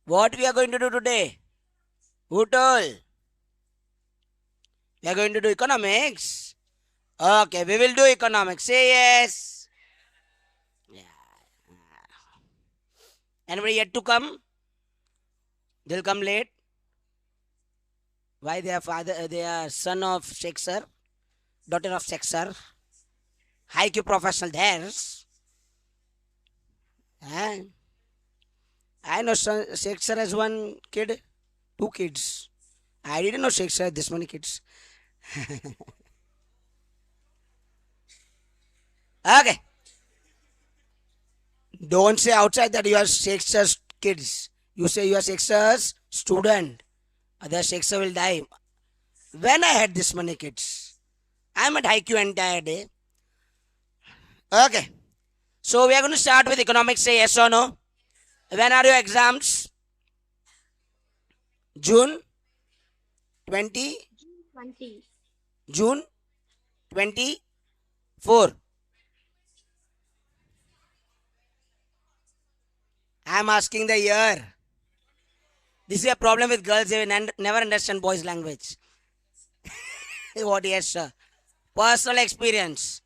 What we are going to do today? Who told? We are going to do economics. Okay, we will do economics. Say yes. Yeah. Anybody yet to come? They'll come late. Why? They are son of Sheikh sir, daughter of Sheikh sir, high Q professional theirs. I know Sheikh sir has one kid, two kids. I didn't know Sheikh sir had this many kids. Okay. Don't say outside that you are Sheikh sir's kids. You say you are Sheikh sir's student. Other Sheikh sir will die. When I had this many kids, I'm at high Q entire day. Okay. So we are going to start with economics. Say yes or no. When are your exams? June 20? 20. June 24. I'm asking the year. This is a problem with girls. They never understand boys' language. What yes, sir? Personal experience.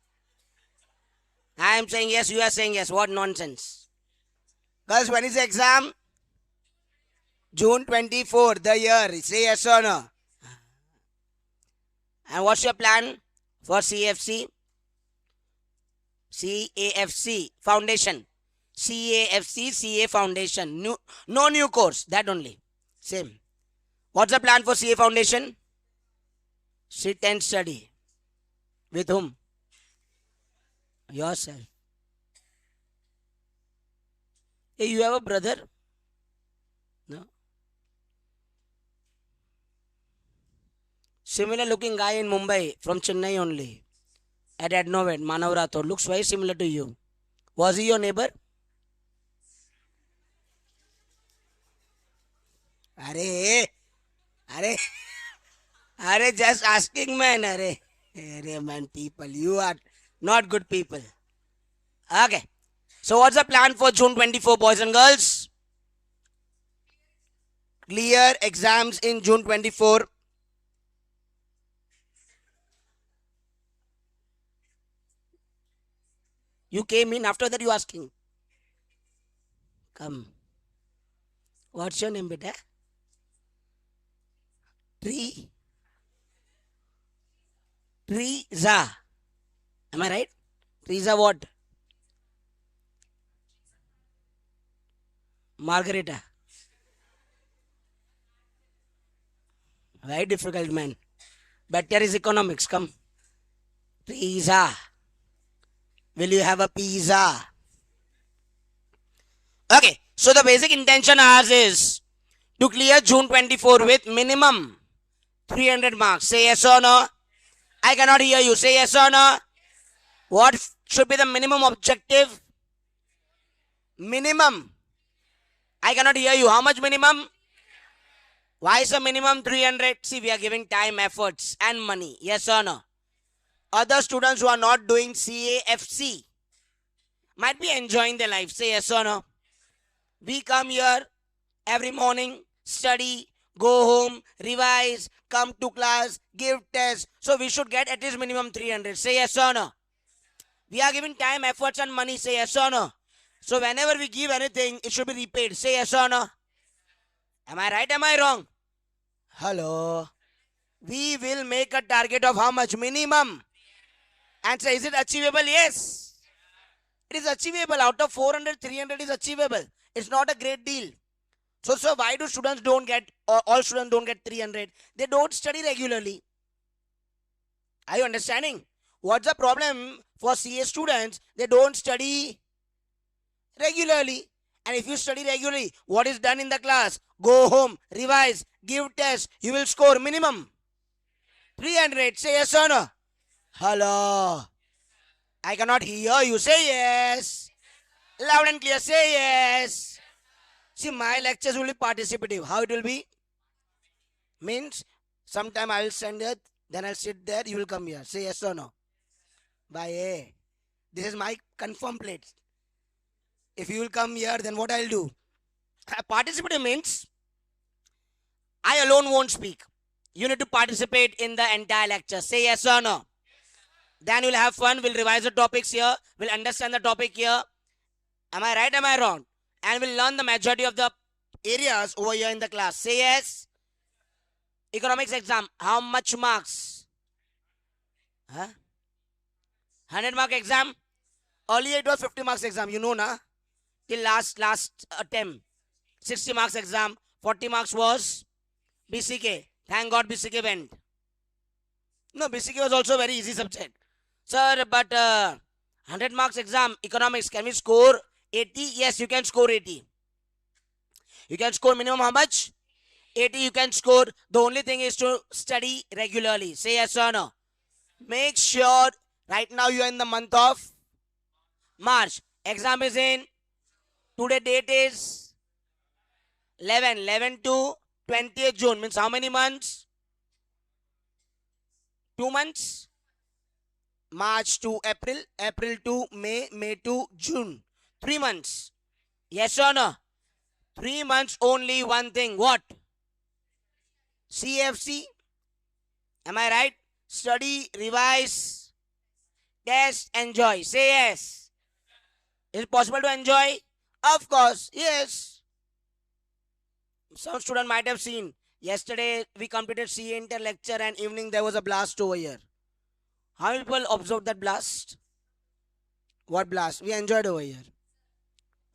I am saying yes, you are saying yes. What nonsense. Girls, when is the exam? June 24, the year. Say yes or no. And what's your plan for CFC? CAFC Foundation. CAFC CA Foundation. No new course. That only. Same. What's the plan for CA Foundation? Sit and study. With whom? Yourself. Hey, you have a brother? No. Similar looking guy in Mumbai from Chennai only. At Adnovet, Manav Rathod. Looks very similar to you. Was he your neighbor? Are, just asking, man. Are, man, people. You are not good people. Okay. So, what's the plan for June 24, boys and girls? Clear exams in June 24. You came in, after that you asking. Come. What's your name, beta? Triza. Am I right? Triza what? Margarita. Very difficult, man. Better is economics. Come. Triza. Will you have a pizza? Okay. So the basic intention ours is to clear June 24 with minimum 300 marks. Say yes or no. I cannot hear you. Say yes or no. What should be the minimum objective? Minimum. I cannot hear you. How much minimum? Why is the minimum 300? See, we are giving time, efforts and money. Yes or no? Other students who are not doing CAFC might be enjoying their life. Say yes or no. We come here every morning, study, go home, revise, come to class, give tests. So we should get at least minimum 300. Say yes or no. We are giving time, efforts and money. Say yes or no. So whenever we give anything, it should be repaid. Say yes or no. Am I right? Am I wrong? Hello. We will make a target of how much? Minimum. Answer, is it achievable? Yes. It is achievable. Out of 400, 300 is achievable. It's not a great deal. So why do students don't get, or all students don't get 300? They don't study regularly. Are you understanding? What's the problem for CA students? They don't study regularly. And if you study regularly, what is done in the class? Go home, revise, give tests. You will score minimum 300. Say yes or no. Hello. I cannot hear you. Say yes. Loud and clear. Say yes. See, my lectures will be participative. How it will be? Means, sometime I will send it, then I'll sit there, you will come here. Say yes or no. Bye. This is my confirm plate. If you will come here, then what I'll do? Participative means I alone won't speak. You need to participate in the entire lecture. Say yes or no. Then we'll have fun. We'll revise the topics here. We'll understand the topic here. Am I right? Am I wrong? And we'll learn the majority of the areas over here in the class. Say yes. Economics exam. How much marks? Huh? 100 mark exam. Earlier it was 50 marks exam. You know na? Till last attempt. 60 marks exam. 40 marks was BCK. Thank God BCK went. No, BCK was also a very easy subject. Sir, but 100 marks exam, economics, can we score 80? Yes, you can score 80. You can score minimum how much? 80 you can score. The only thing is to study regularly. Say yes or no. Make sure right now you are in the month of March. Exam is in, today date is 11 to 20th June. Means how many months? 2 months. March to April, April to May, May to June. 3 months. Yes or no? 3 months only one thing. What? CFC. Am I right? Study, revise, test, enjoy. Say yes. Is it possible to enjoy? Of course, yes. Some student might have seen. Yesterday we completed CA Inter lecture and evening there was a blast over here. How many people observed that blast? What blast? We enjoyed over here.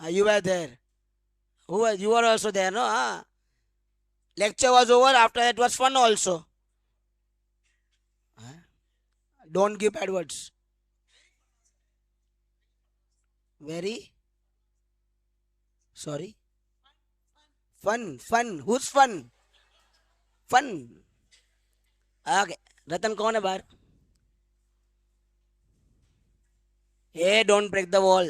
You were there. You were also there, no? Lecture was over. After that was fun also. Don't give bad words. Very? Sorry? Fun. Who's fun? Fun. Okay. Ratan kaun hai bahar? Hey, don't break the wall.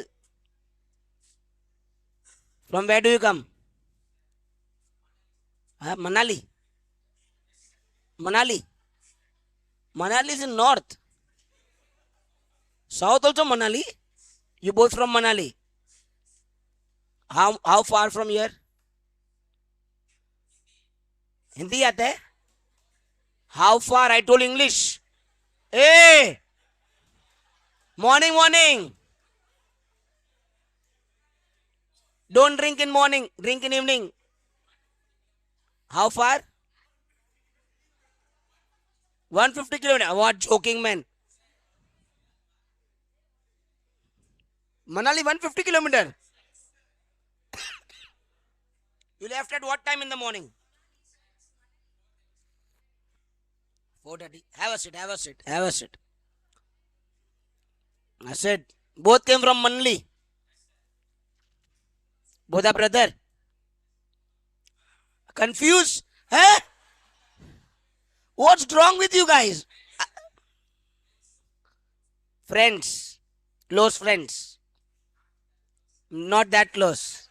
From where do you come? Manali. Manali is in north. South also Manali. You both from Manali. How far from here? Hindi aata hai? How far? I told English. Hey! Morning. Don't drink in morning. Drink in evening. How far? 150 kilometers. What joking, man? Manali 150 kilometers. You left at what time in the morning? 4:30. Have a sit. I said, both came from Manali. Both are brother. Confused? Huh? What's wrong with you guys? Friends. Close friends. Not that close.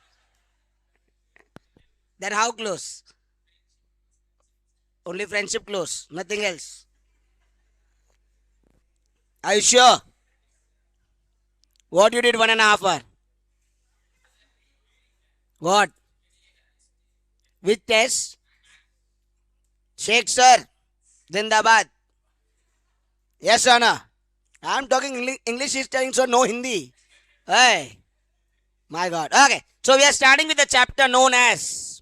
Then how close? Only friendship close. Nothing else. Are you sure? What you did 1.5 hour? What? Which test? Sheikh sir. Zindabad. Yes or no? I am talking English is telling so no Hindi. Hey. My God. Okay. So we are starting with the chapter known as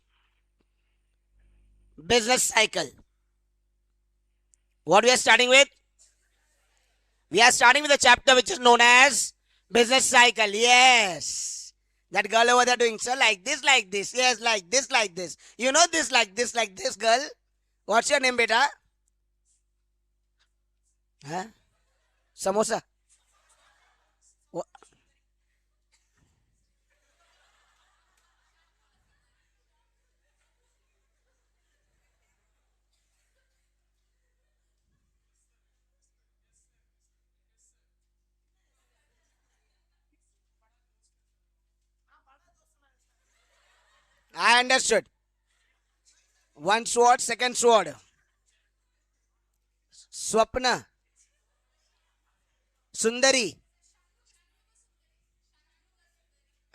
business cycle. What we are starting with? We are starting with the chapter which is known as business cycle. Yes. That girl over there doing so like this. Yes, like this. You know this, like this, girl. What's your name, beta? Huh? Samosa. What? I understood. One sword, second sword. Swapna. Sundari.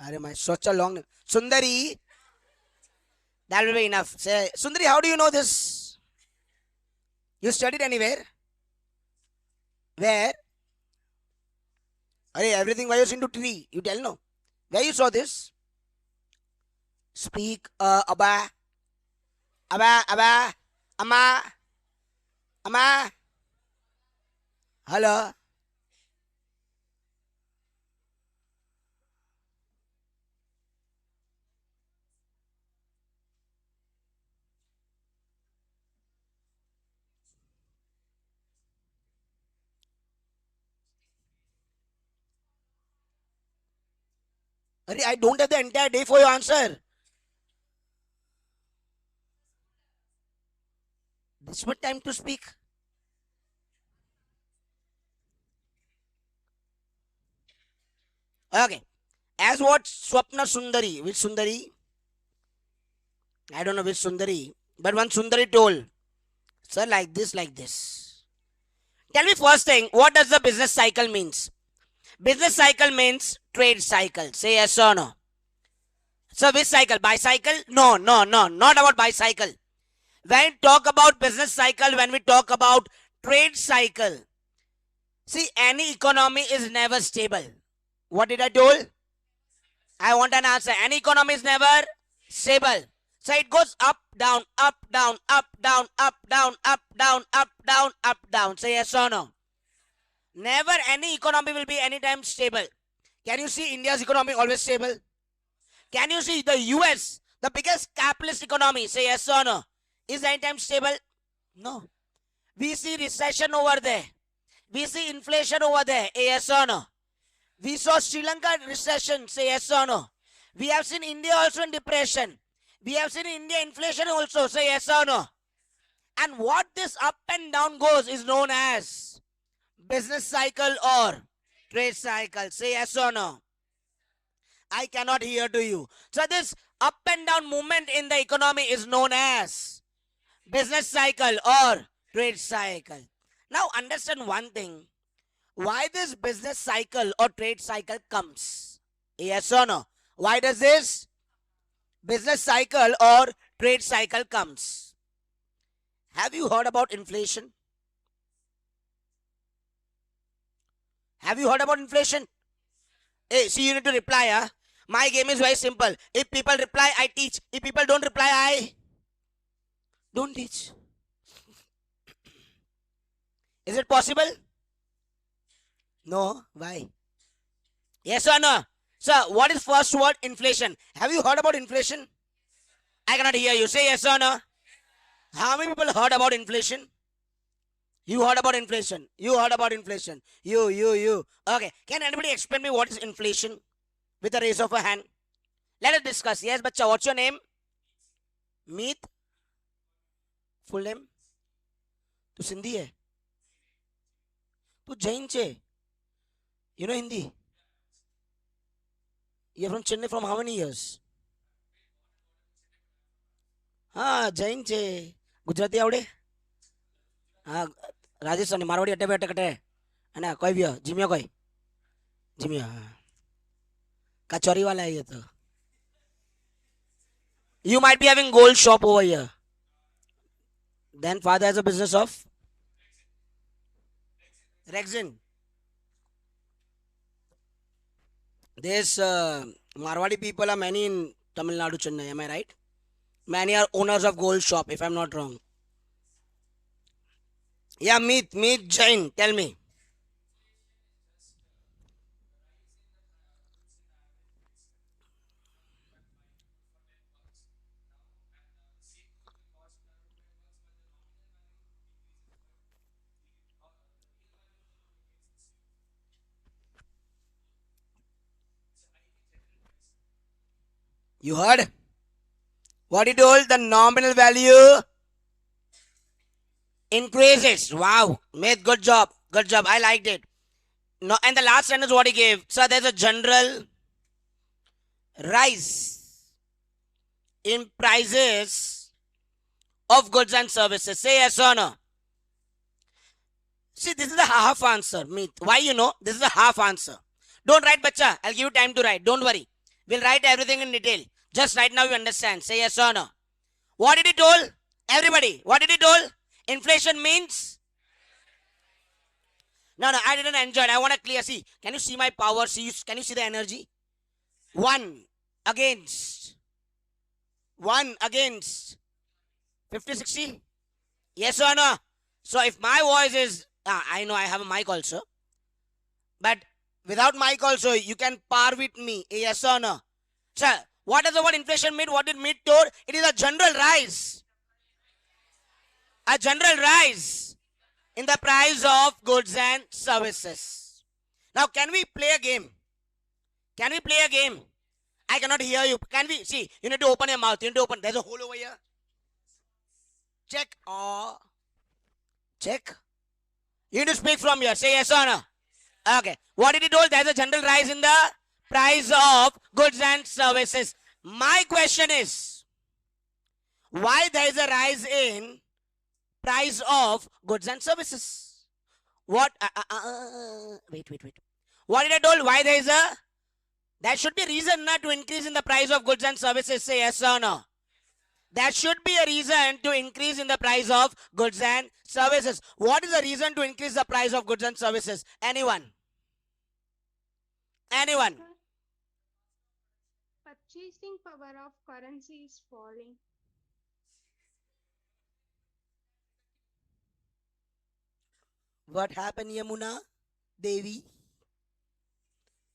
Are my such a long name. Sundari. That will be enough. Say, Sundari, how do you know this? You studied anywhere? Where? Arey, everything was into tree. You tell no. Where you saw this? Speak, Abba, Abba, Amma, Amma. Hello. Arey, I don't have the entire day for your answer. This much time to speak. Okay. As what Swapna Sundari, which Sundari? I don't know which Sundari, but one Sundari told, sir, like this, like this. Tell me first thing, what does the business cycle means? Business cycle means trade cycle. Say yes or no. So which cycle? Bicycle? No, no, no, not about bicycle. When we talk about business cycle, when we talk about trade cycle, see, any economy is never stable. What did I told? I want an answer. Any economy is never stable. So it goes up, down, up, down, up, down, up, down, up, down, up, down, up, down. Say yes or no. Never any economy will be anytime stable. Can you see India's economy always stable? Can you see the US, the biggest capitalist economy? Say yes or no. Is anytime stable? No. We see recession over there. We see inflation over there. Yes or no. We saw Sri Lanka recession. Say yes or no. We have seen India also in depression. We have seen India inflation also. Say yes or no. And what this up and down goes is known as business cycle or trade cycle. Say yes or no. I cannot hear to you. So this up and down movement in the economy is known as business cycle or trade cycle. Now understand one thing. Why this business cycle or trade cycle comes? Yes or no? Why does this business cycle or trade cycle comes? Have you heard about inflation? Have you heard about inflation? Hey, see, you need to reply. Huh? My game is very simple. If people reply, I teach. If people don't reply, I don't teach. Is it possible? No. Why? Yes or no? So, what is first word? Inflation. Have you heard about inflation? I cannot hear you. Say yes or no. How many people heard about inflation? You heard about inflation. You heard about inflation. You. Okay. Can anybody explain me what is inflation? With a raise of a hand. Let us discuss. Yes, bacha. What's your name? Meet. Full name? Tu Sindhi hai? Tu Jain che? You know Hindi? You're from Chennai from how many years? Jain che. Gujarati avde? Rajasthani, Marwadi atte bete kate. Ana koi bhi Jimia koi? Jimia. Kachori wala hai ye to. You might be having gold shop over here. Then father has a business of Rexin. There's Marwadi people are many in Tamil Nadu, Chennai. Am I right? Many are owners of gold shop, if I'm not wrong. Yeah, meet Jain. Tell me. You heard? What he told? The nominal value increases. Wow. Made good job. Good job. I liked it. No, and the last sentence what he gave. So there's a general rise in prices of goods and services. Say yes or no. See, this is the half answer. Meet. Why you know? This is the half answer. Don't write, bacha. I'll give you time to write. Don't worry. We'll write everything in detail. Just right now you understand. Say yes or no. What did he told? Everybody, what did he told? Inflation means? No, no, I didn't enjoy it. I want to clear. See, can you see my power? See, can you see the energy? One against. One against. 50, 60? Yes or no? So if my voice is, I know I have a mic also. But without mic also, you can par with me. Yes or no? Sir, what does the word inflation mean? What did mean told? It is a general rise. A general rise in the price of goods and services. Now, can we play a game? Can we play a game? I cannot hear you. Can we? See, you need to open your mouth. You need to open. There's a hole over here. Check. Or check. You need to speak from here. Say yes or no. Okay. What did he told? There's a general rise in the price of goods and services. My question is, why there is a rise in price of goods and services? What? Wait. What did I told? Why there is a? There should be a reason not to increase in the price of goods and services. Say yes or no. There should be a reason to increase in the price of goods and services. What is the reason to increase the price of goods and services? Anyone? Anyone? Purchasing power of currency is falling. What happened, Yamuna Devi?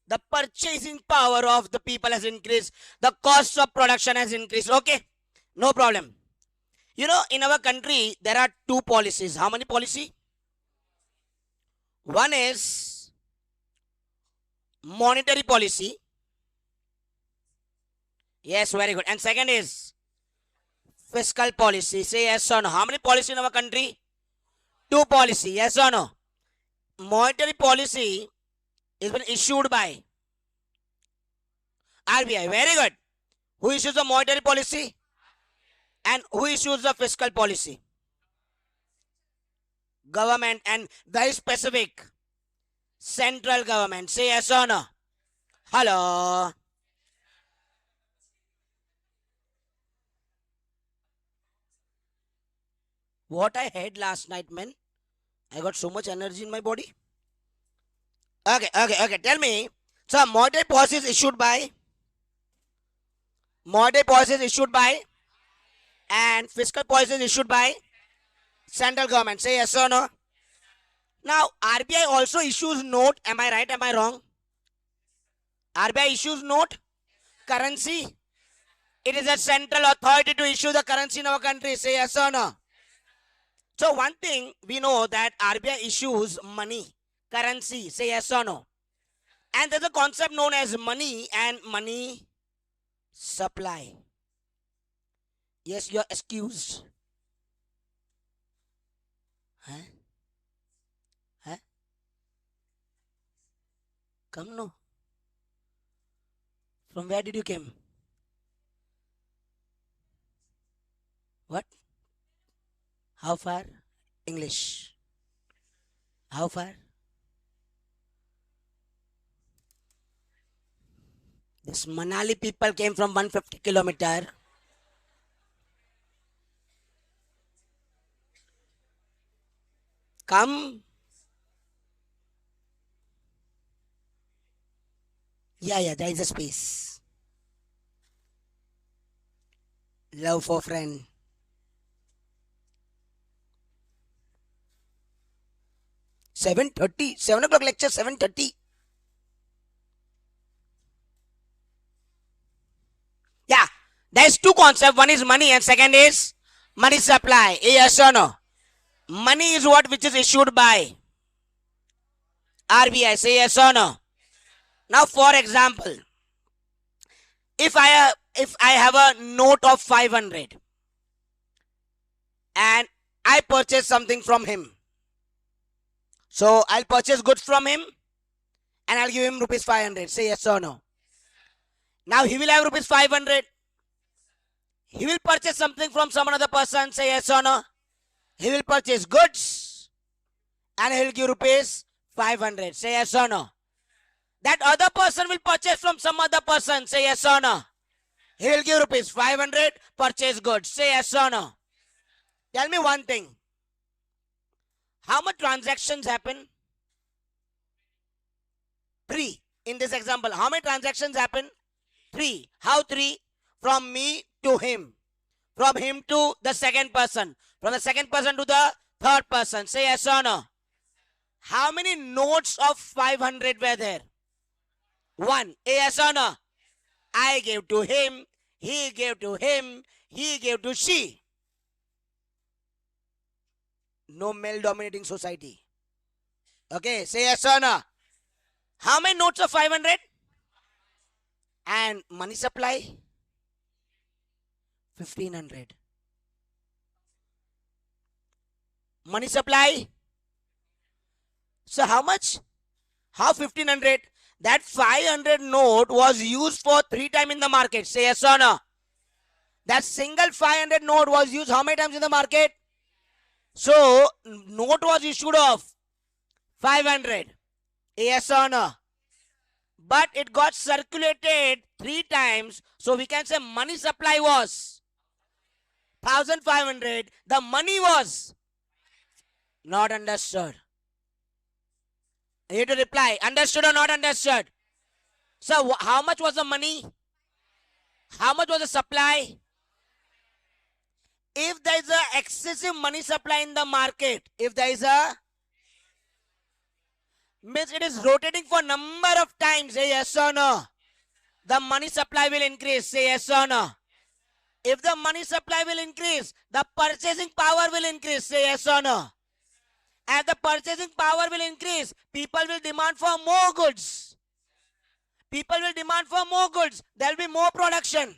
The purchasing power of the people has increased. The cost of production has increased. Okay, no problem. You know, in our country, there are two policies. How many policy? One is monetary policy. Yes, very good. And second is fiscal policy. Say yes or no. How many policy in our country? Two policy. Yes or no? Monetary policy is been issued by RBI. Very good. Who issues the monetary policy? And who issues the fiscal policy? Government, and very specific. Central government. Say yes or no. Hello. What I had last night, man. I got so much energy in my body. Okay. Tell me. So, monetary policy is issued by? Monetary policy is issued by? And fiscal policy is issued by? Central government. Say yes or no. Now, RBI also issues note. Am I right? Am I wrong? RBI issues note. Currency. It is a central authority to issue the currency in our country. Say yes or no. So one thing we know that RBI issues money, currency. Say yes or no. And there's a concept known as money and money supply. Yes, you're excused. Huh? Come no. From where did you came? What? How far? English. How far? This Manali people came from 150 kilometer. Come. Yeah, there is a space. Love for friend. 7:30. 7 o'clock lecture, 7:30. Yeah, there's two concepts. One is money and second is money supply. Yes or no? Money is what which is issued by RBI. Say yes or no. Now, for example, if I have a note of 500 and I purchase something from him, so I'll purchase goods from him and I'll give him rupees 500. Say yes or no. Now he will have rupees 500. He will purchase something from some other person. Say yes or no. He will purchase goods and he will give rupees 500. Say yes or no. That other person will purchase from some other person. Say yes or no. He will give rupees 500, purchase goods. Say yes or no. Tell me one thing. How much transactions happen? 3. In this example, how many transactions happen? 3. How 3? From me to him. From him to the second person. From the second person to the third person. Say yes or no. How many notes of 500 were there? 1. Yes or no? I gave to him. He gave to him. He gave to she. No male dominating society. Okay, say yes or no. How many notes of 500? And money supply? 1500. Money supply? So how much? How 1500? That 500 note was used for 3 times in the market. Say yes or no. That single 500 note was used how many times in the market? So, note was issued of 500. Yes or no? But it got circulated 3 times. So, we can say money supply was 1500. The money was not understood. You need to reply. Understood or not understood? So, how much was the money? How much was the supply? If there is a excessive money supply in the market, if there is a, means it is rotating for number of times, say yes or no. The money supply will increase, say yes or no. If the money supply will increase, the purchasing power will increase, say yes or no. As the purchasing power will increase, people will demand for more goods. People will demand for more goods. There will be more production.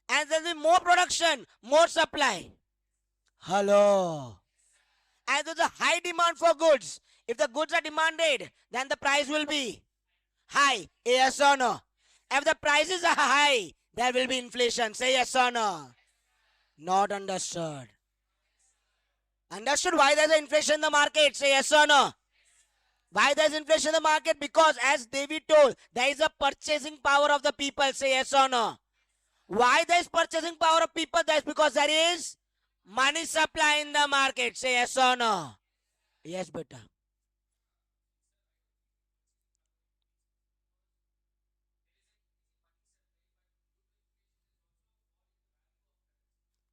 And there will be more production, more supply. Hello. And there's a high demand for goods. If the goods are demanded, then the price will be high. Yes or no? If the prices are high, there will be inflation. Say yes or no? Not understood. Understood why there's inflation in the market? Say yes or no? Why there's inflation in the market? Because as David told, there is a purchasing power of the people. Say yes or no? Why there is purchasing power of people? That's because there is money supply in the market. Say yes or no? Yes, beta.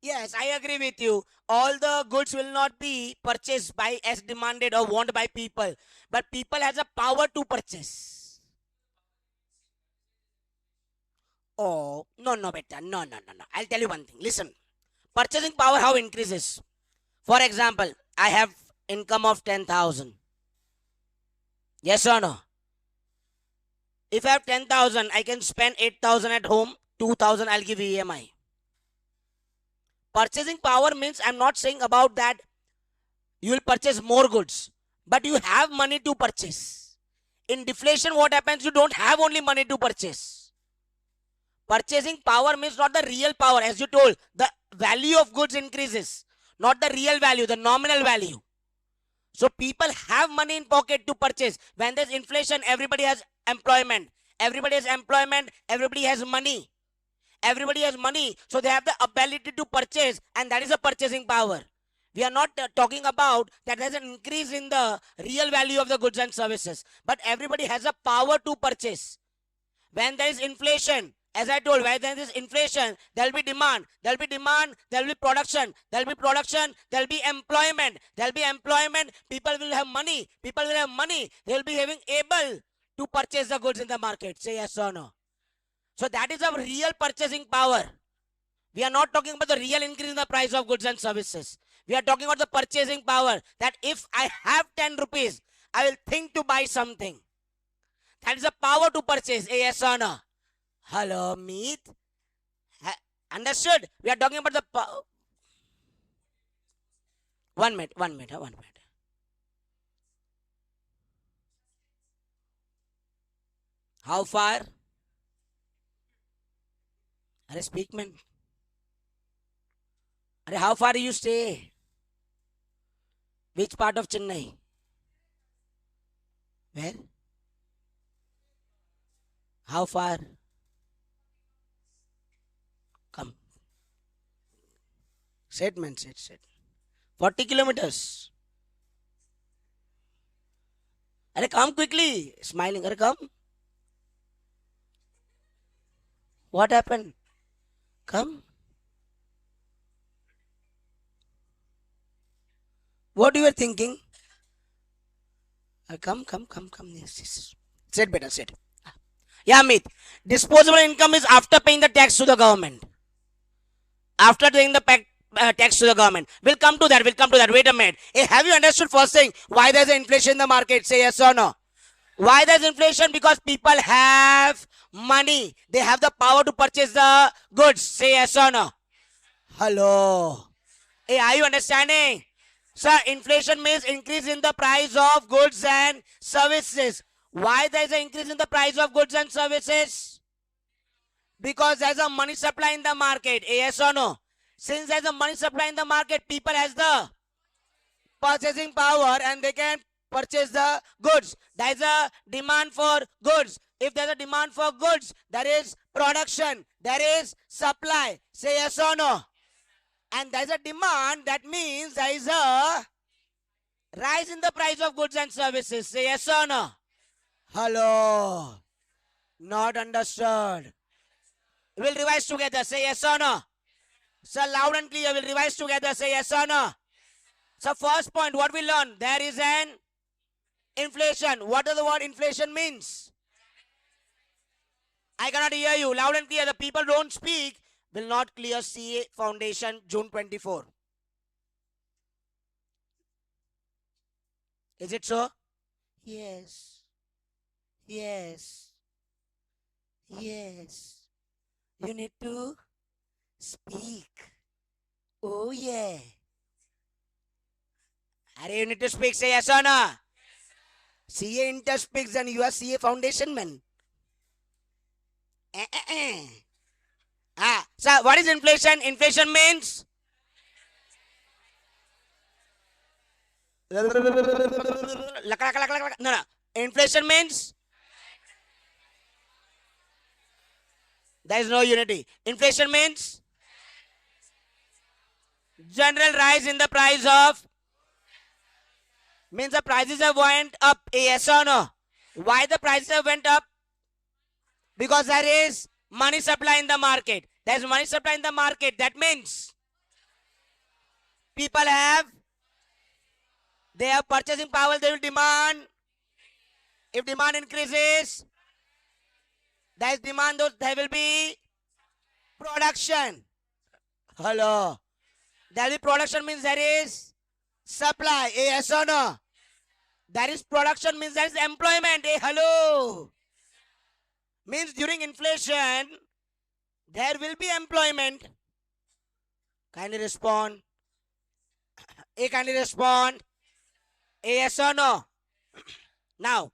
Yes, I agree with you. All the goods will not be purchased by as demanded or wanted by people. But people has a power to purchase. Oh, no, no, beta. No, no, no, no. I'll tell you one thing. Listen. Purchasing power how increases? For example, I have income of 10,000. Yes or no? If I have 10,000, I can spend 8,000 at home. 2,000 I'll give EMI. Purchasing power means I'm not saying about that you will purchase more goods, but you have money to purchase. In deflation, what happens? You don't have only money to purchase. Purchasing power means not the real power. As you told, the value of goods increases, not the real value, the nominal value. So people have money in pocket to purchase. When there's inflation, everybody has employment. Everybody has employment. Everybody has money. Everybody has money. So they have the ability to purchase, and that is a purchasing power. We are not talking about that there's an increase in the real value of the goods and services. But everybody has a power to purchase. When there is inflation, as I told, when there is inflation, there will be demand. There will be demand, there will be production. There will be production, there will be employment. There will be employment, people will have money. People will have money. They will be having able to purchase the goods in the market. Say yes or no. So that is a real purchasing power. We are not talking about the real increase in the price of goods and services. We are talking about the purchasing power. That if I have 10 rupees, I will think to buy something. That is a power to purchase. Yes or no? Hello, meet. Understood? We are talking about the... One minute. How far? Are speak man. How far do you stay? Which part of Chennai? Where? How far? Sit, man, sit. 40 kilometers. Arey, come quickly. Smiling. Arey, come. What happened? Come. What you were thinking? Come. Yes. Sit, better, sit. Yeah, Meet. Disposable income is after paying the tax to the government. After paying the tax to the government. We'll come to that. Wait a minute. Hey, have you understood first thing? Why there's an inflation in the market? Say yes or no. Why there's inflation? Because people have money. They have the power to purchase the goods. Say yes or no. Hello. Hey, are you understanding? Sir, inflation means increase in the price of goods and services. Why there is an increase in the price of goods and services? Because there's a money supply in the market. Yes or no? Since there's a money supply in the market, people has the purchasing power and they can purchase the goods. There is a demand for goods. If there's a demand for goods, there is production. There is supply. Say yes or no? And there's a demand, that means there is a rise in the price of goods and services. Say yes or no? Hello. Not understood. We'll revise together. Say yes or no? Sir, loud and clear. We'll revise together. Say yes or no? So first point, what we learn? There is an inflation. What does the word inflation means? I cannot hear you. Loud and clear. The people don't speak will not clear CA Foundation June 24. Is it so? Yes. You need to speak. Oh yeah. You need to speak. Say yes or no? CA Inter speaks and you are CA Foundation man. So what is inflation? Inflation means no. Inflation means there is no unity. Inflation means general rise in the price of, means the prices have went up. Yes or no? Why the prices have went up? Because there is money supply in the market. There is money supply in the market. That means people have, they have purchasing power. They will demand. If demand increases, there is demand. There will be production. Hello. There will be production means there is supply. Yes or no? There is production means there is employment. Hello. Means during inflation, there will be employment. Kindly respond. Kindly respond. Yes or no? Now,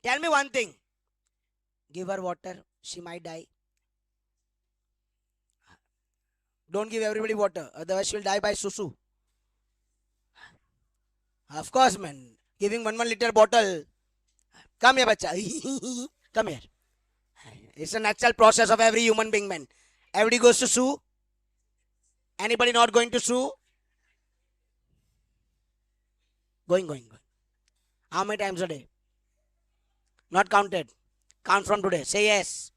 tell me one thing. Give her water. She might die. Don't give everybody water. Otherwise, she will die by susu. Of course, man. Giving 1 liter bottle. Come here, bacha. Come here. It's a natural process of every human being, man. Everybody goes to sue. Anybody not going to sue? Going. How many times a day? Not counted. Count from today. Say yes.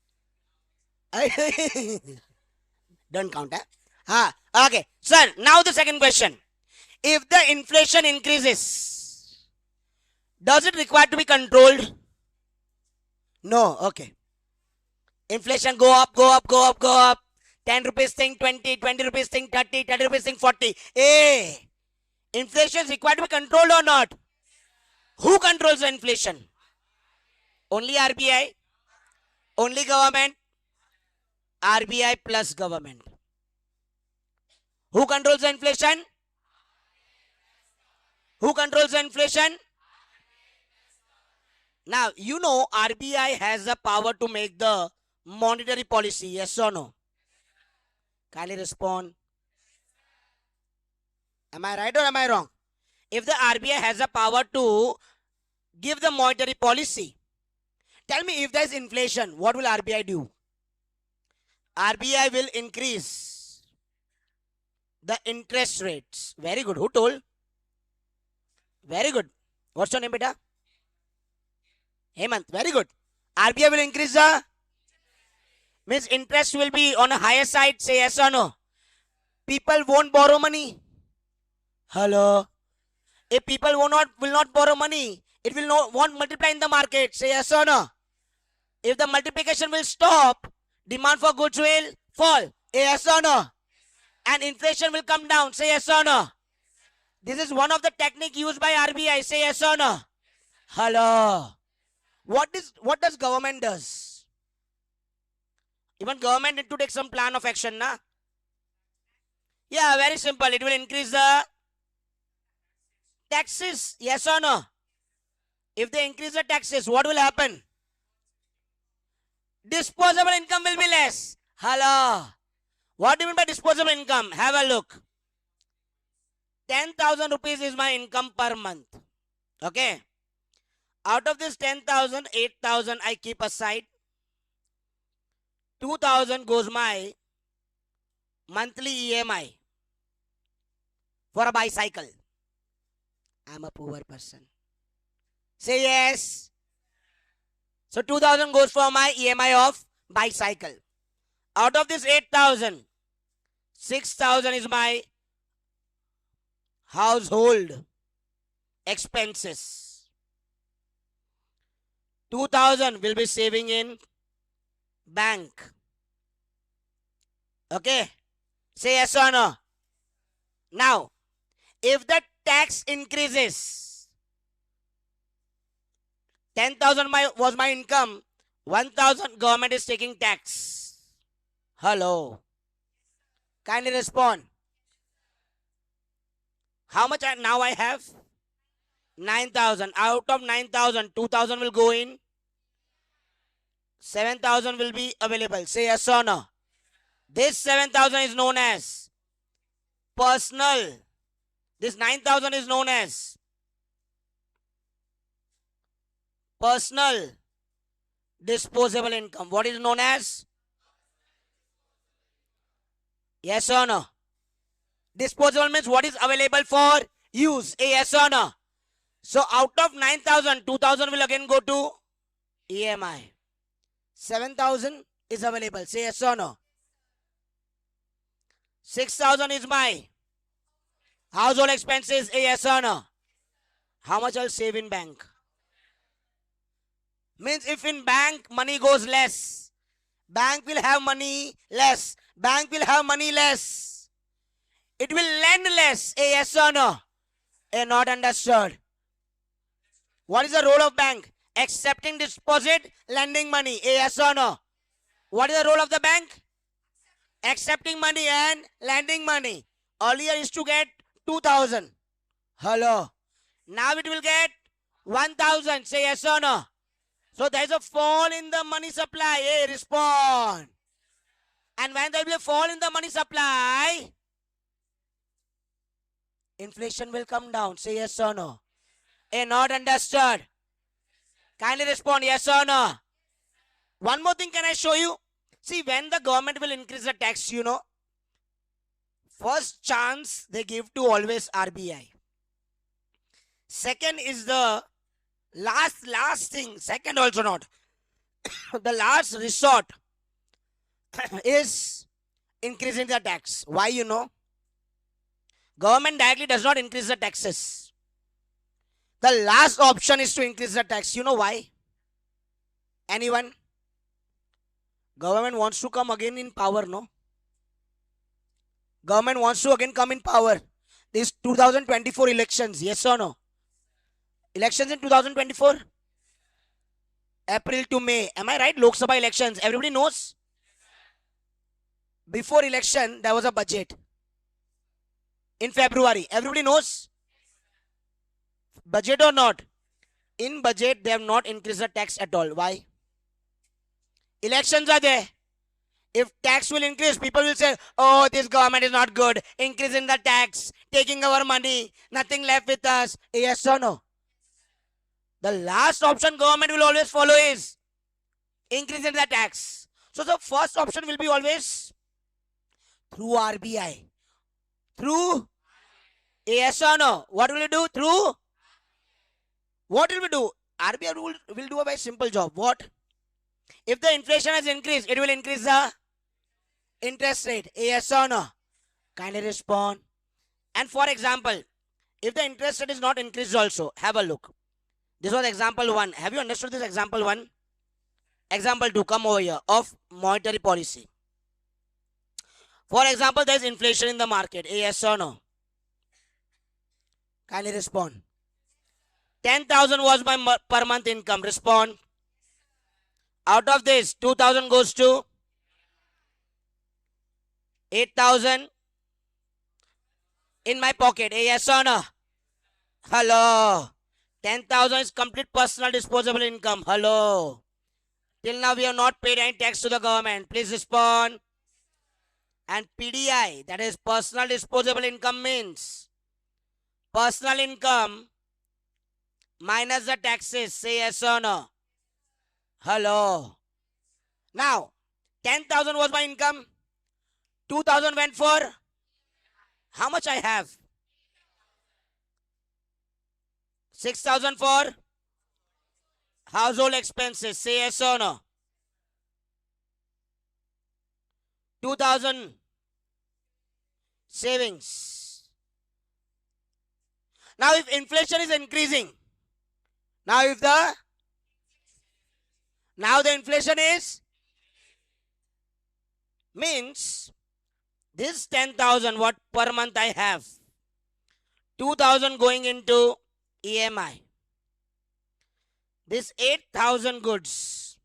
Don't count, okay. Sir, now the second question. If the inflation increases, does it require to be controlled? No. Okay. Inflation go up. 10 rupees thing 20 rupees thing 30 rupees thing 40. Inflation is required to be controlled or not? Who controls the inflation? Only RBI? Only government? RBI plus government. Who controls the inflation? Who controls the inflation? Now, you know RBI has the power to make the monetary policy. Yes or no? Kindly respond. Am I right or am I wrong? If the RBI has the power to give the monetary policy, tell me, if there is inflation, what will RBI do? RBI will increase the interest rates. Very good. Who told? Very good. What's your name, beta? Hemant. Very good. RBI will increase the, means interest will be on a higher side. Say yes or no. People won't borrow money. Hello. If people will not borrow money, it will not won't multiply in the market. Say yes or no. If the multiplication will stop, demand for goods will fall. Yes or no. And inflation will come down. Say yes or no. This is one of the technique used by RBI. Say yes or no. Hello. What does government does? Even government need to take some plan of action, na? Yeah, very simple. It will increase the taxes. Yes or no? If they increase the taxes, what will happen? Disposable income will be less. Hello. What do you mean by disposable income? Have a look. 10,000 rupees is my income per month. Okay. Out of this 10,000, 8,000 I keep aside. 2,000 goes my monthly EMI for a bicycle. I'm a poor person. Say yes. So 2,000 goes for my EMI of bicycle. Out of this 8,000, 6,000 is my household expenses. 2,000 will be saving in bank. Okay. Say yes or no. Now, if the tax increases, 10,000 was my income, 1,000 government is taking tax. Hello. Kindly respond. How much now I have? 9,000. Out of 9,000, 2,000 will go in. 7,000 will be available. Say yes or no. This 7,000 is known as personal. This 9,000 is known as personal disposable income. What is known as? Yes or no? Disposable means what is available for use. A yes or no? So out of 9,000, 2,000 will again go to EMI. 7,000 is available. Say yes or no? 6,000 is my household expenses. A yes or no? How much I'll save in bank? Means if in bank money goes less, bank will have money less. Bank will have money less. It will lend less. A yes or no? A not understood. What is the role of bank? Accepting deposit, lending money. A yes or no? What is the role of the bank? Accepting money and lending money. Earlier used to get 2,000. Hello. Now it will get 1,000. Say yes or no? So there is a fall in the money supply. Hey, respond. And when there will be a fall in the money supply, inflation will come down. Say yes or no? Hey, not understood. Kindly respond yes or no. One more thing can I show you? See, when the government will increase the tax, you know, first chance they give to always RBI. Second is the last thing. Second also not. The last resort is increasing the tax. Why, you know? Government directly does not increase the taxes. The last option is to increase the tax. You know why? Anyone? Government wants to come again in power, no? Government wants to again come in power. These 2024 elections, yes or no? Elections in 2024? April to May. Am I right? Lok Sabha elections. Everybody knows? Before election, there was a budget. In February. Everybody knows? Budget or not? In budget, they have not increased the tax at all. Why? Elections are there. If tax will increase, people will say, oh, this government is not good. Increasing the tax, taking our money, nothing left with us. Yes or no? The last option government will always follow is increasing the tax. So the first option will be always through RBI. Through? Yes or no? What will you do? Through? What will we do? RBI will do a very simple job. What? If the inflation has increased, it will increase the interest rate. Yes or no? Kindly respond. And for example, if the interest rate is not increased also, have a look. This was example 1. Have you understood this example 1? Example 2, come over here, of monetary policy. For example, there is inflation in the market. Yes or no? Kindly respond. 10,000 was my per month income. Respond. Out of this, 2,000 goes to 8,000 in my pocket. Yes or no? Hello. 10,000 is complete personal disposable income. Hello. Till now we have not paid any tax to the government. Please respond. And PDI, that is personal disposable income, means personal income minus the taxes. Say yes or no? Hello. Now, 10,000 was my income. 2,000 went for how much I have? 6,000 for household expenses. Say yes or no? 2,000 savings. Now if inflation is increasing, now the inflation is, means this 10,000 what per month I have, 2,000 going into EMI. This 8,000 goods,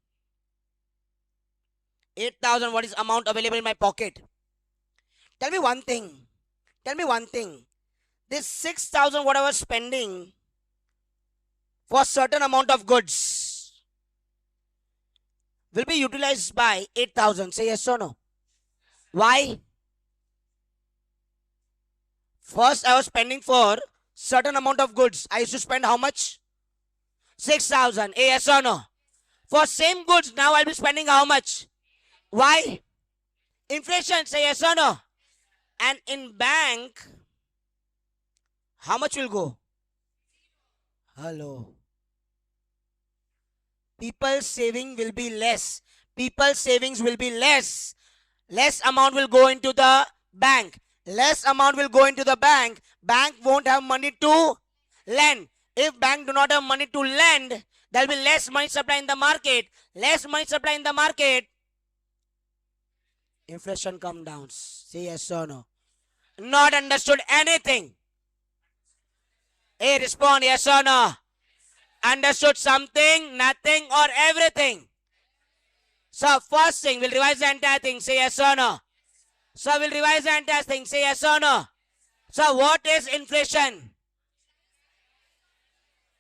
8,000 what is amount available in my pocket. Tell me one thing. This 6,000 what I was spending for certain amount of goods will be utilized by 8,000. Say yes or no? Why? First I was spending for certain amount of goods. I used to spend how much? 6,000. Yes or no? For same goods now I'll be spending how much? Why? Inflation. Say yes or no? And in bank, how much will go? Hello. People's saving will be less. People's savings will be less. Less amount will go into the bank. Less amount will go into the bank. Bank won't have money to lend. If bank do not have money to lend, there will be less money supply in the market. Less money supply in the market. Inflation come down. Say yes or no? Not understood anything. Hey, respond yes or no? Understood something, nothing, or everything? So first thing, we'll revise the entire thing. Say yes or no? So we'll revise the entire thing. Say yes or no? So what is inflation?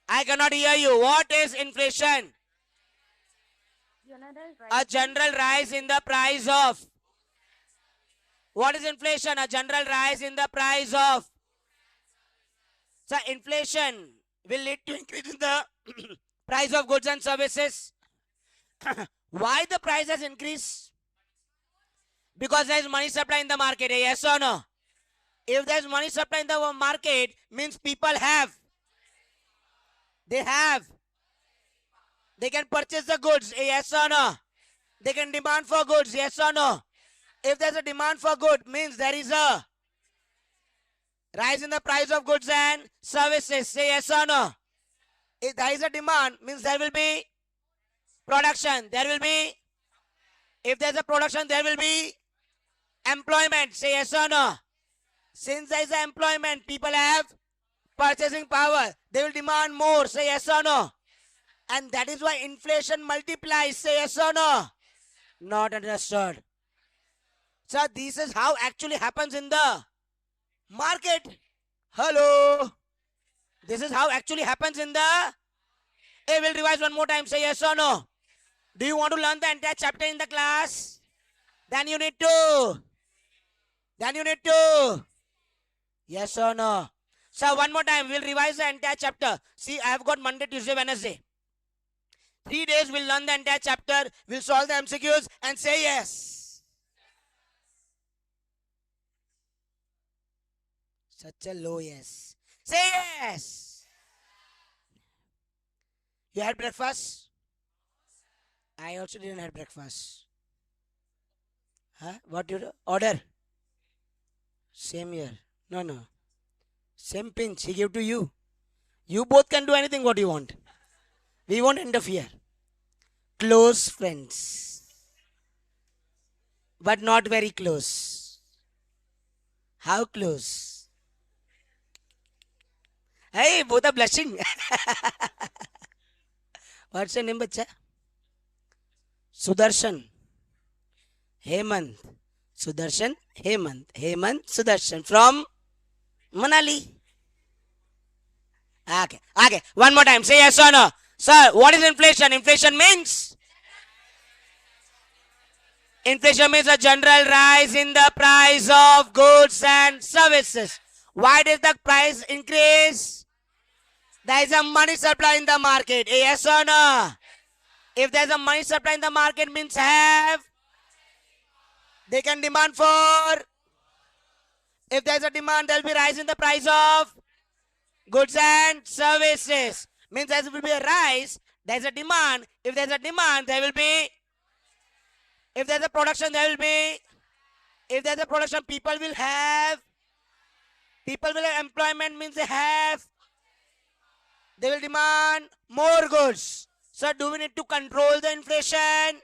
I cannot hear you. What is inflation? A general rise in the price of. What is inflation? A general rise in the price of. So inflation will lead to increase in the price of goods and services. Why the price has increased? Because there is money supply in the market. Yes or no? If there is money supply in the market, means people have. They have. They can purchase the goods. Yes or no? They can demand for goods. Yes or no? If there is a demand for goods, means there is a rise in the price of goods and services. Say yes or no? If there is a demand, means there will be production. There will be, if there is a production, there will be employment. Say yes or no? Since there is a employment, people have purchasing power. They will demand more. Say yes or no? And that is why inflation multiplies. Say yes or no? Not understood. So this is how actually happens in the market. Hello. This is how actually happens in the. Hey, we'll revise one more time. Say yes or no? Do you want to learn the entire chapter in the class? Then you need to. Yes or no? So one more time, we'll revise the entire chapter. See, I have got Monday, Tuesday, Wednesday. 3 days we'll learn the entire chapter. We'll solve the MCQs and say yes. Such a low yes. Say yes. You had breakfast? I also didn't have breakfast. Huh? What you order? Same here. No, no. Same pinch he gave to you. You both can do anything what you want. We won't interfere. Close friends. But not very close. How close? Hey, both are blushing. What's your name, bacha? Sudarshan. Hemant. Sudarshan. Hemant. Hemant. Sudarshan. From Manali. Okay. Okay. One more time. Say yes or no. Sir, what is inflation? Inflation means? Inflation means a general rise in the price of goods and services. Why does the price increase? There is a money supply in the market. Yes or no? If there's a money supply in the market means have. They can demand for. If there's a demand, there will be rise in the price of goods and services. Means there will be a rise. There's a demand. If there's a demand, there will be. If there's a production, there will be. If there's a production, people will have. People will have employment means they have. They will demand more goods. So do we need to control the inflation?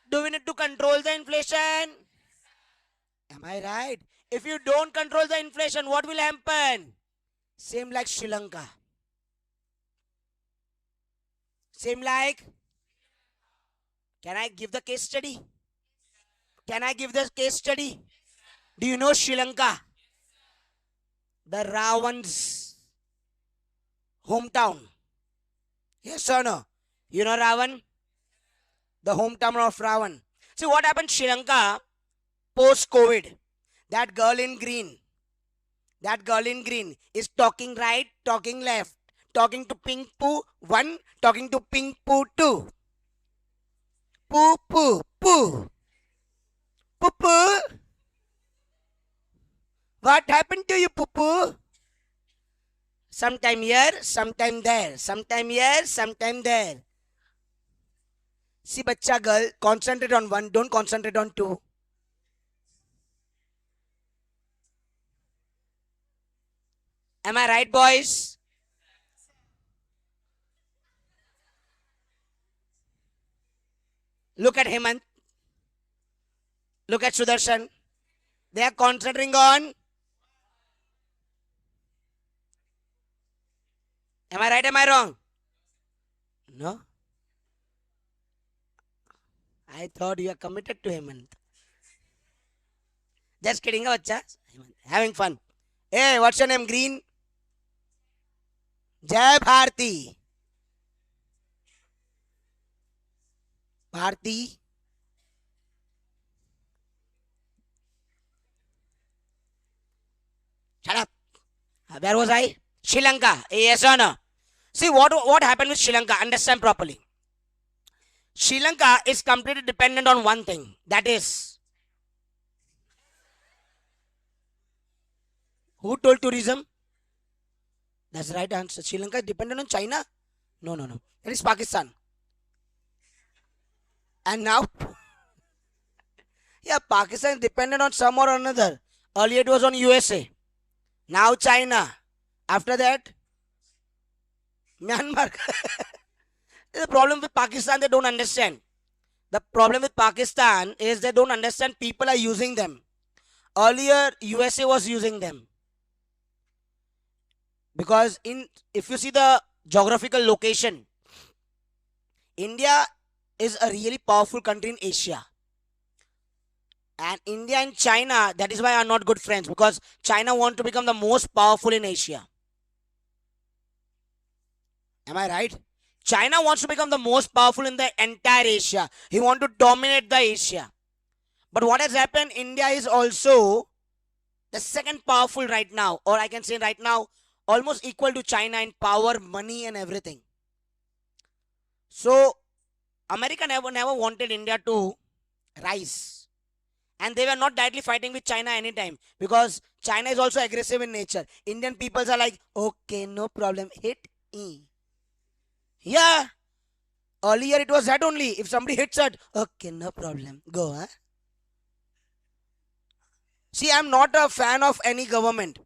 Do we need to control the inflation? Am I right? If you don't control the inflation, what will happen? Same like Sri Lanka. Same like. Can I give the case study? Can I give the case study? Do you know Sri Lanka? The Ravan's hometown. Yes or no? You know Ravan? The hometown of Ravan. See what happened Sri Lanka post-COVID. That girl in green. That girl in green is talking right, talking left. Talking to Pink Poo 1, talking to Pink Poo 2. Poo, poo, poo. Poo, poo. What happened to you, poo, poo? Sometime here, sometime there. Sometime here, sometime there. See, bacha girl, concentrate on 1, don't concentrate on 2. Am I right, boys? Look at Hemant. Look at Sudarshan. They are concentrating on. Am I right? Am I wrong? No. I thought you are committed to Hemant. Just kidding, bacha. Having fun. Hey, what's your name? Green. Jai Bharti. Bharti. Shut up. Where was I? Sri Lanka. Yes or no? See what happened with Sri Lanka. Understand properly. Sri Lanka is completely dependent on one thing. That is. Who told tourism? That's the right answer. Sri Lanka is dependent on China? No, no, no. It is Pakistan. And now, yeah, Pakistan is dependent on some or another. Earlier it was on USA. Now China. After that, Myanmar. The problem with Pakistan, they don't understand. The problem with Pakistan is they don't understand people are using them. Earlier, USA was using them. Because if you see the geographical location, India is a really powerful country in Asia. And India and China, that is why are not good friends. Because China wants to become the most powerful in Asia. Am I right? China wants to become the most powerful in the entire Asia. He wants to dominate the Asia. But what has happened, India is also the second powerful right now. Or I can say right now, almost equal to China in power, money and everything. So, America never wanted India to rise. And they were not directly fighting with China anytime because China is also aggressive in nature. Indian peoples are like, okay, no problem, hit me. Yeah, earlier it was that only. If somebody hits it, okay, no problem, go, huh? See, I'm not a fan of any government,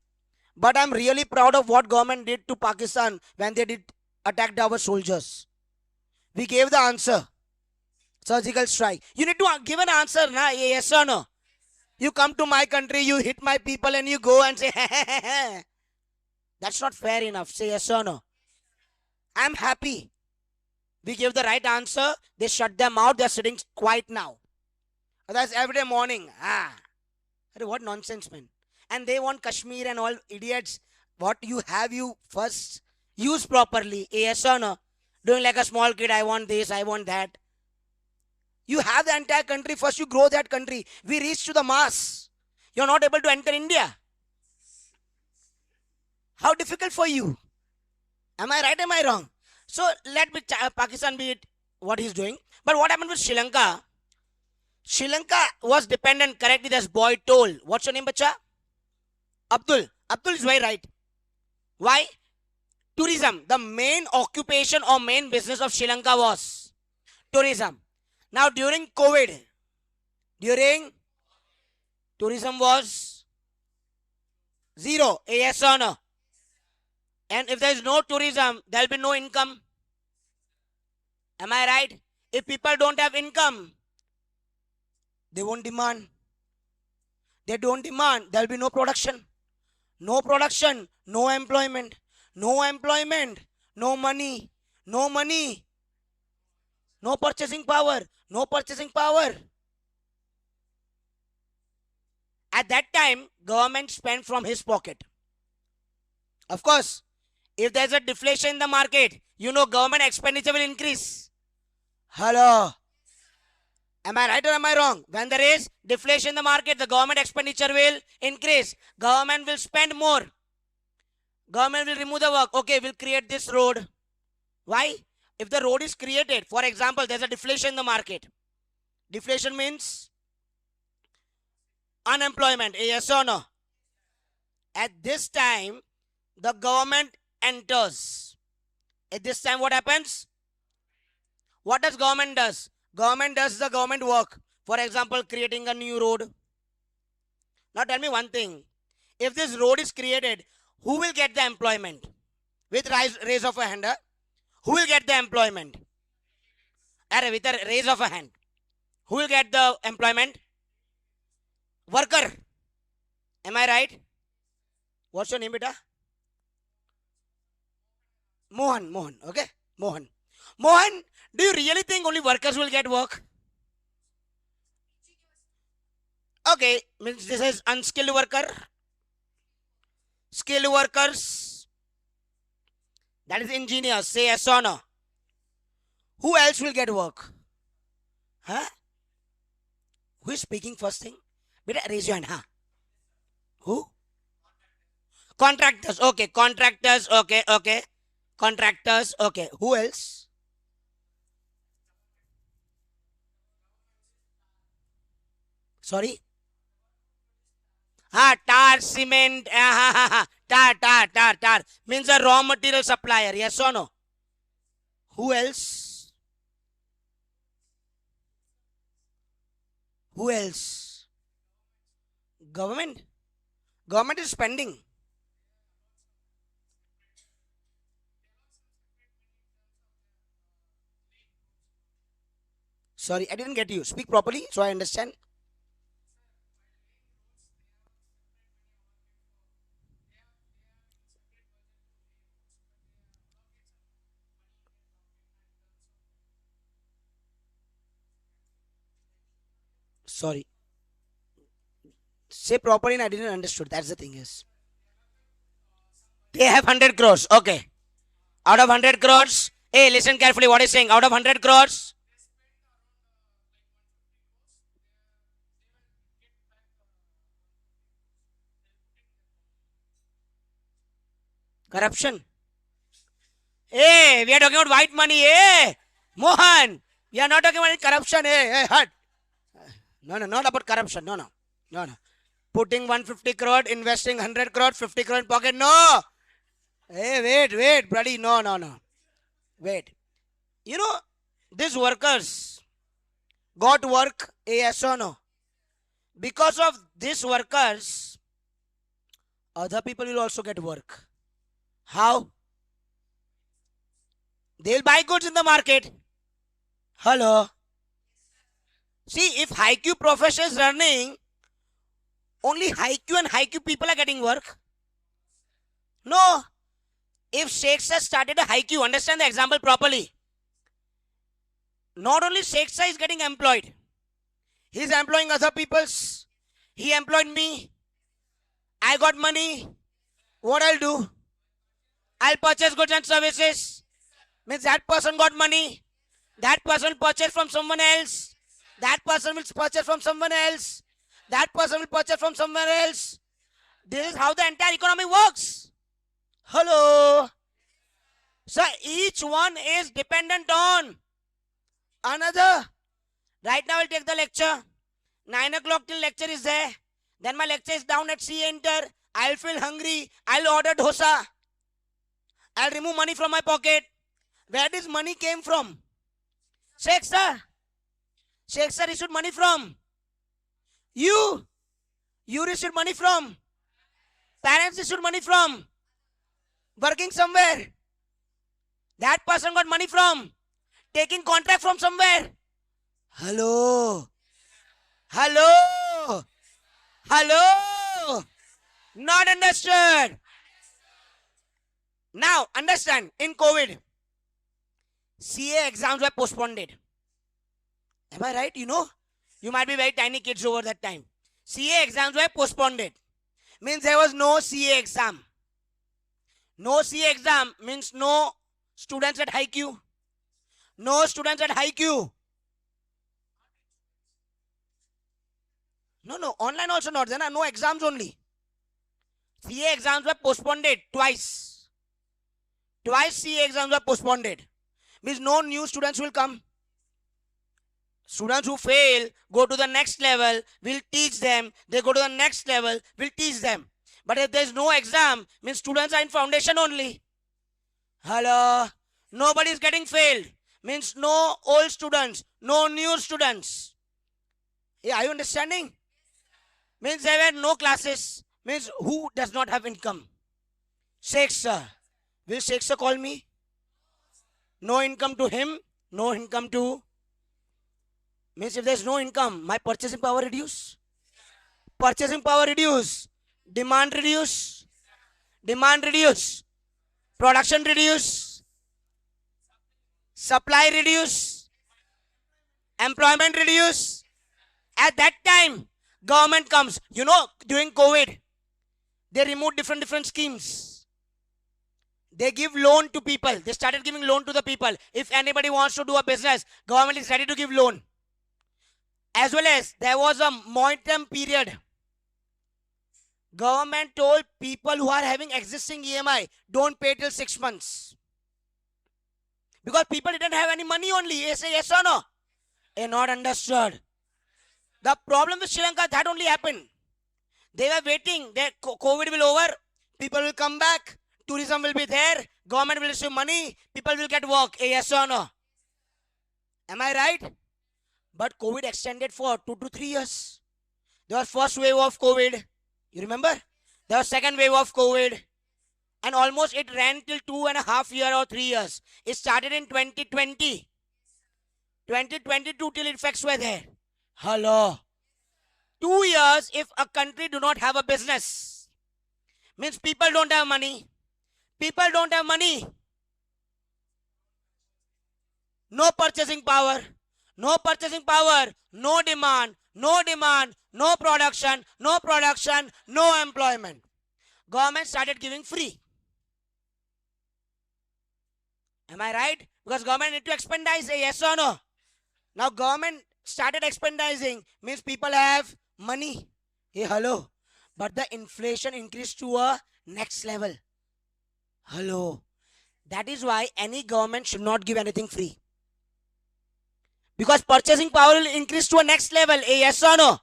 but I'm really proud of what government did to Pakistan when they did attacked our soldiers. We gave the answer. Surgical strike. You need to give an answer, na? Yes or no? You come to my country, you hit my people, and you go and say, that's not fair enough. Say yes or no. I'm happy. We gave the right answer. They shut them out. They're sitting quiet now. That's every day morning. What nonsense, man. And they want Kashmir and all idiots. What you have, you first use properly. Yes or no? Doing like a small kid, I want this, I want that. You have the entire country, first you grow that country. We reach to the mass. You're not able to enter India. How difficult for you? Am I right, am I wrong? So let Pakistan be it what he's doing. But what happened with Sri Lanka? Sri Lanka was dependent, correctly, this boy told. What's your name, bacha? Abdul. Abdul is very right. Why? Tourism. The main occupation or main business of Sri Lanka was tourism. Now during COVID, tourism was zero. Yes or no? And if there is no tourism, there will be no income. Am I right? If people don't have income, they won't demand. They don't demand, there will be no production. No production, no employment. No employment, no money. No money, no purchasing power. No purchasing power. At that time, government spent from his pocket. Of course, if there's a deflation in the market, government expenditure will increase. Hello. Am I right or am I wrong? When there is deflation in the market, the government expenditure will increase. Government will spend more. Government will remove the work. Okay, we'll create this road. Why? If the road is created, for example, there's a deflation in the market. Deflation means unemployment. Yes or no? At this time, the government enters. At this time, what happens? What does government does? Government does the government work. For example, creating a new road. Now tell me one thing. If this road is created, who will get the employment? With raise of a hand. Who will get the employment? With a raise of a hand. Who will get the employment? Worker. Am I right? What's your name, beta? Mohan. Okay? Mohan, do you really think only workers will get work? Okay, means this is unskilled worker. Skilled workers. That is engineers. Say yes or no. Who else will get work? Huh? Who is speaking first thing? Beta, raise your hand. Huh? Who? Contractors. Okay, contractors. Okay. Contractors. Okay. Who else? Sorry? Tar, cement. Tar. Means a raw material supplier. Yes or no? Who else? Who else? Government. Government is spending. Sorry, I didn't get you. Speak properly so I understand. Sorry. Say properly and I didn't understood. That's the thing is. They have 100 crores. Okay. Out of 100 crores. Hey, listen carefully what he's saying. Out of 100 crores. Corruption. Hey, we are talking about white money. Hey, Mohan. We are not talking about corruption. Hey, hut. No, no, not about corruption. No, no, no, no. Putting 150 crore, investing 100 crore, 50 crore in pocket. No. Hey, wait, buddy. No, no, no. Wait. You know, these workers got work, yes or no? Because of these workers, other people will also get work. How? They'll buy goods in the market. Hello. See, if high Q profession is running, only high Q and high Q people are getting work. No. If Shakespeare started a high Q, understand the example properly. Not only Shakespeare is getting employed, he's employing other people's. He employed me. I got money. What I'll do? I'll purchase goods and services. Means that person got money. That person purchased from someone else. That person will purchase from someone else. That person will purchase from someone else. This is how the entire economy works. Hello. So each one is dependent on another. Right now I'll take the lecture. 9 o'clock till lecture is there. Then my lecture is down at C Enter. I'll feel hungry. I'll order dosa. I'll remove money from my pocket. Where this money came from? Shakespeare. Shakespeare issued money from. You. You issued money from. Parents issued money from. Working somewhere. That person got money from. Taking contract from somewhere. Hello. Hello. Hello. Not understood. Now, understand, in COVID, CA exams were postponed. Am I right? You know? You might be very tiny kids over that time. CA exams were postponed. Means there was no CA exam. No CA exam means no students at high Q. No students at high Q. No, online also not. There are no exams only. CA exams were postponed twice. Twice CA exams were postponed. Means no new students will come. Students who fail, go to the next level, we'll teach them. They go to the next level, we'll teach them. But if there's no exam, means students are in foundation only. Hello? Nobody is getting failed. Means no old students, no new students. Yeah, are you understanding? Means there were no classes. Means who does not have income? Shakespeare. Will Shakespeare call me? No income to him, no income to. Means if there's no income, my purchasing power reduce. Purchasing power reduce. Demand reduce. Demand reduce. Production reduce. Supply reduce. Employment reduce. At that time, government comes. You know, during COVID, they removed different schemes. They give loan to people. They started giving loan to the people. If anybody wants to do a business, government is ready to give loan. As well as there was a moratorium period. Government told people who are having existing EMI, don't pay till 6 months. Because people didn't have any money only. You say yes or no? Not understood. The problem with Sri Lanka, that only happened. They were waiting that COVID will over, people will come back, tourism will be there, government will receive money, people will get work. Yes or no? Am I right? But COVID extended for 2 to 3 years. There was first wave of COVID. You remember? There was second wave of COVID. And almost it ran till 2.5 years or 3 years. It started in 2020. 2022 till effects were there. Hello. 2 years if a country do not have a business. Means people don't have money. People don't have money. No purchasing power. No purchasing power. No demand. No demand. No production. No production. No employment. Government started giving free. Am I right? Because government need to expendize. Yes or no? Now government started expendizing. Means people have money. Hey, hello. But the inflation increased to a next level. Hello. That is why any government should not give anything free. Because purchasing power will increase to a next level. A yes or no?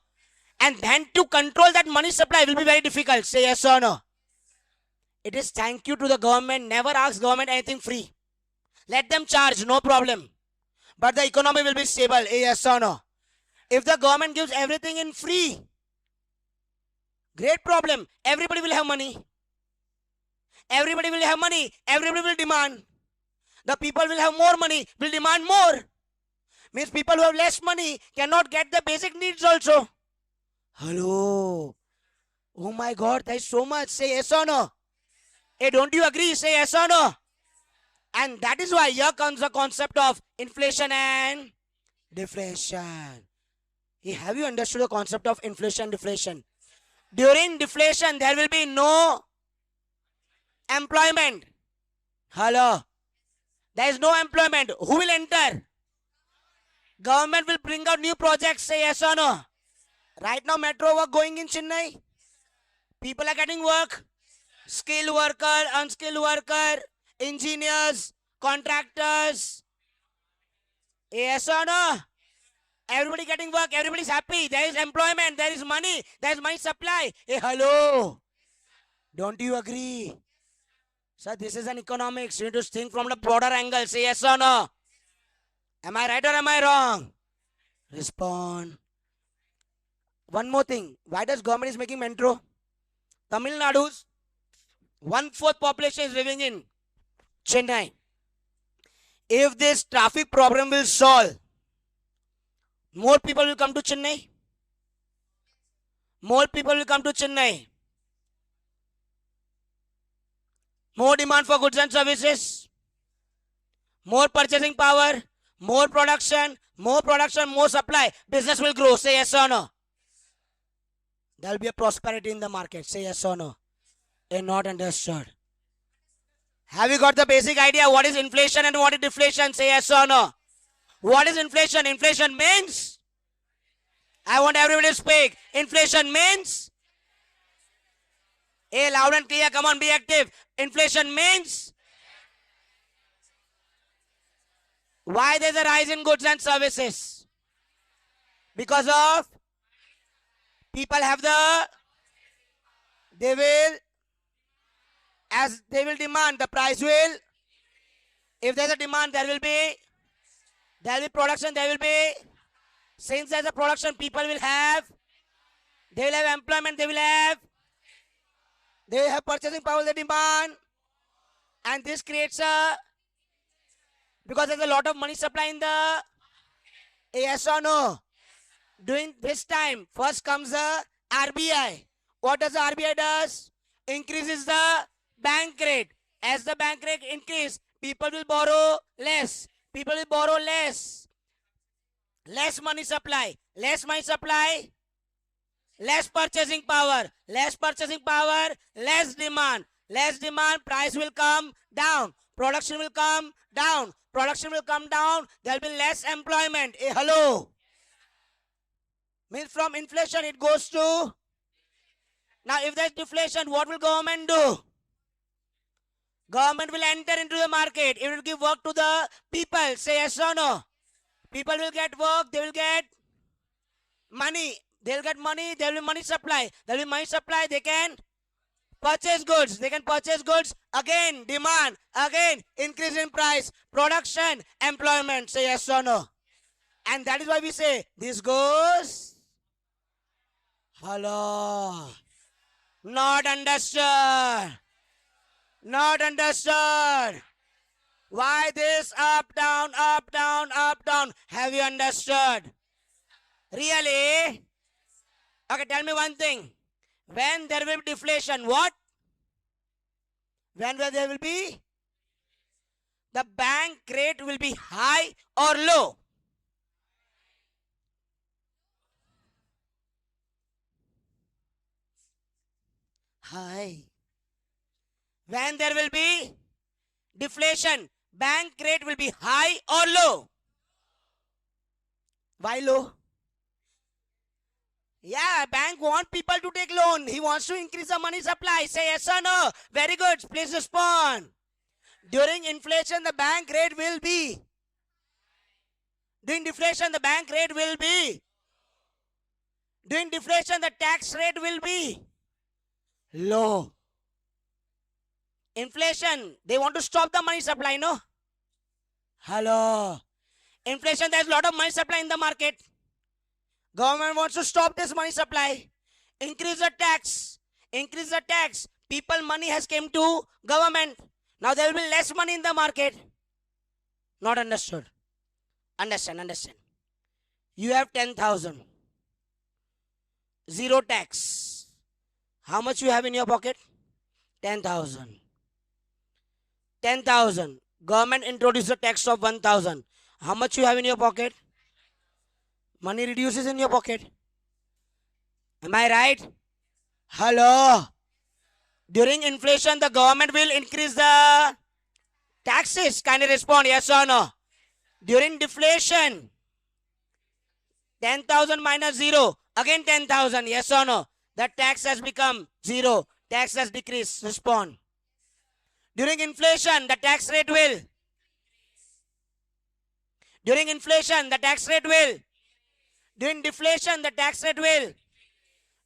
And then to control that money supply will be very difficult. Say yes or no? It is thank you to the government. Never ask government anything free. Let them charge, no problem. But the economy will be stable. A yes or no? If the government gives everything in free, great problem. Everybody will have money. Everybody will have money. Everybody will demand. The people will have more money, will demand more. Means people who have less money cannot get the basic needs also. Hello. Oh my God, there is so much. Say yes or no? Hey, don't you agree? Say yes or no? And that is why here comes the concept of inflation and deflation. Hey, have you understood the concept of inflation and deflation? During deflation, there will be no employment. Hello. There is no employment. Who will enter? Government will bring out new projects. Say yes or no? Right now, metro work going in Chennai. People are getting work. Skilled worker, unskilled worker, engineers, contractors. Yes or no? Everybody getting work. Everybody's happy. There is employment. There is money. There is money supply. Hey, hello. Don't you agree? Sir, this is an economics. You need to think from the broader angle. Say yes or no? Am I right or am I wrong? Respond. One more thing. Why does government is making metro? Tamil Nadu's 1/4 population is living in Chennai. If this traffic problem will solve, more people will come to Chennai. More people will come to Chennai. More demand for goods and services. More purchasing power. More production, more supply. Business will grow. Say yes or no? There will be a prosperity in the market. Say yes or no? Not understood. Have you got the basic idea what is inflation and what is deflation? Say yes or no? What is inflation? Inflation means, I want everybody to speak. Inflation means, hey, loud and clear, come on, be active. Inflation means, why there's a rise in goods and services? Because of people have they will, as they will demand, the price will, if there's a demand, there will be production, there will be, since there's a production, people will have, they will have employment, they will have purchasing power, they demand, and this creates because there's a lot of money supply in the, yes or no? During this time, first comes the RBI. What does the RBI does? Increases the bank rate. As the bank rate increase, people will borrow less. People will borrow less. Less money supply. Less money supply. Less purchasing power. Less purchasing power. Less demand. Less demand. Price will come down. Production will come down. Production will come down. There will be less employment. Hey, hello. Means from inflation it goes to. Now if there's deflation, what will government do? Government will enter into the market. It will give work to the people. Say yes or no? People will get work. They will get money. They will get money. There will be money supply. There will be money supply. They can purchase goods. They can purchase goods. Again, demand. Again, increase in price. Production. Employment. Say yes or no? And that is why we say this goes. Hello. Not understood. Not understood. Why this up, down, up, down, up, down? Have you understood? Really? Okay, tell me one thing. When there will be deflation, what? When there will be? The bank rate will be high or low? High. When there will be deflation, bank rate will be high or low? Why low? Yeah, bank want people to take loan. He wants to increase the money supply. Say yes or no? Very good. Please respond. During inflation, the bank rate will be. During deflation, the bank rate will be. During deflation, the tax rate will be low. Inflation, they want to stop the money supply, no? Hello. Inflation, there's a lot of money supply in the market. Government wants to stop this money supply. Increase the tax. Increase the tax. People money has came to government. Now there will be less money in the market. Not understood. Understand. You have 10,000. Zero tax. How much you have in your pocket? 10,000. 10,000. Government introduced a tax of 1,000. How much you have in your pocket? Money reduces in your pocket. Am I right? Hello. During inflation, the government will increase the taxes. Kindly respond, yes or no? During deflation, 10,000 minus 0. Again 10,000, yes or no? The tax has become 0. Tax has decreased. Respond. During inflation, the tax rate will. During inflation, the tax rate will. During deflation, the tax rate will.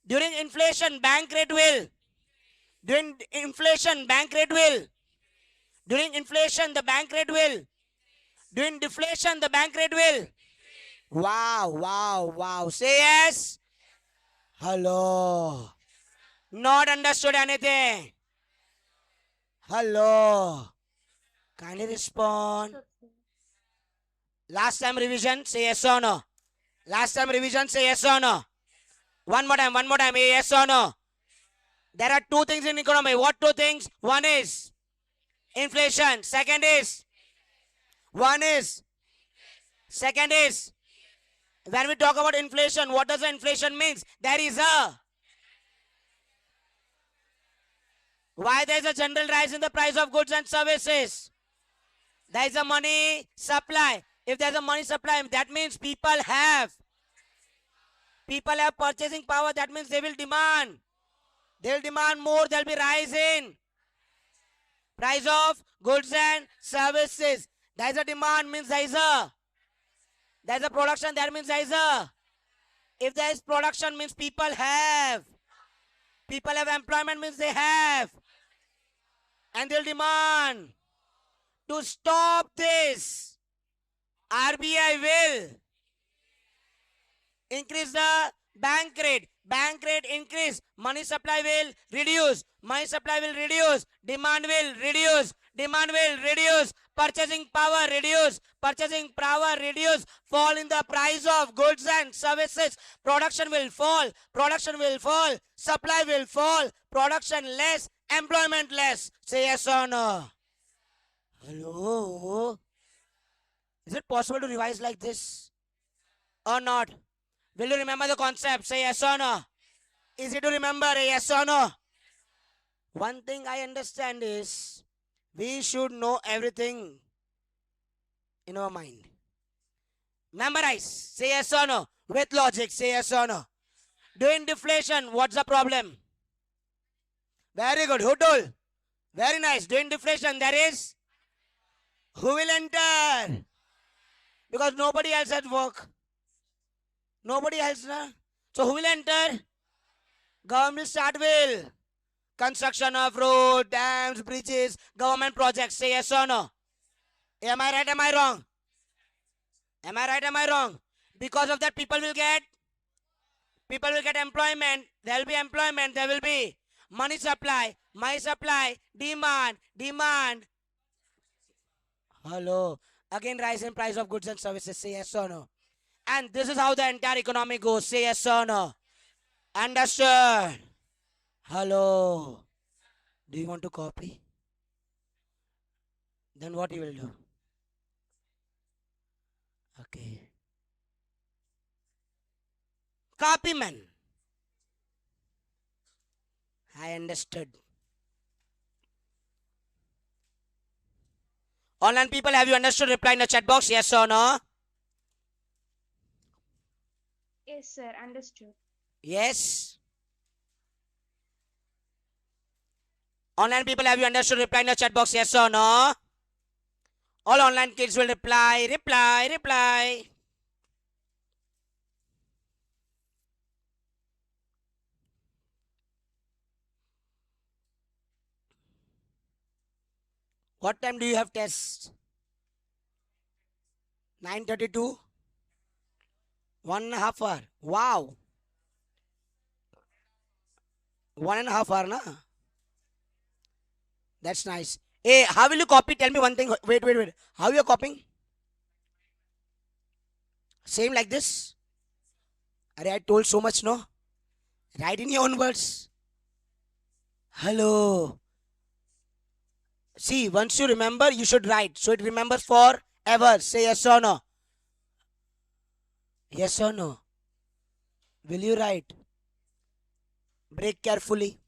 During inflation, bank rate will. During inflation, bank rate will. During inflation, the bank rate will. During deflation, the bank rate will. Wow. Say yes. Hello. Not understood anything. Hello. Kindly respond. Last time revision, say yes or no. Last time revision, say yes or no. One more time, yes or no. There are two things in economy. What two things? One is inflation. Second is. Second is. When we talk about inflation, what does inflation means? There is a. Why there is a general rise in the price of goods and services? There is a money supply. If there is a money supply, that means people have purchasing power. That means they will demand. They will demand more. There will be rise in price of goods and services. There is a demand, means there is a production. That means there is a. If there is production, means people have employment, means they have. And they'll demand. To stop this, RBI will increase the bank rate. Bank rate increase. Money supply will reduce. Demand will reduce. Purchasing power reduce. Fall in the price of goods and services. Production will fall. Supply will fall. Production less. Employment less. Say yes or no. Hello? Is it possible to revise like this? Or not? Will you remember the concept? Say yes or no. Easy to remember, yes or no? One thing I understand is we should know everything in our mind. Memorize. Say yes or no. With logic. Say yes or no. During deflation, what's the problem? Very good. Who told? Very nice. During deflation, there is. Who will enter? Because nobody else has work. Nobody else, na? So who will enter? Government will start will. Construction of road, dams, bridges, government projects. Say yes or no. Am I right? Am I wrong? Am I right? Am I wrong? Because of that, people will get employment. There will be employment. There will be money supply, demand. Hello. Again, rise in price of goods and services. Say yes or no. And this is how the entire economy goes. Say yes or no. Understood? Hello. Do you want to copy? Then what you will do? Okay. Copy man. I understood. Online people, have you understood? Reply in the chat box. Yes or no? Yes, sir. Understood. Yes. Online people, have you understood? Reply in the chat box. Yes or no? All online kids will reply. What time do you have test? 9:30 to 1.5 hour. Wow. 1.5 hour, na? That's nice. Hey, how will you copy? Tell me one thing. Wait. How you are copying? Same like this? Arey, I told so much, no? Write in your own words. Hello. See, once you remember, you should write. So it remembers forever. Say yes or no. Yes or no. Will you write? Break carefully.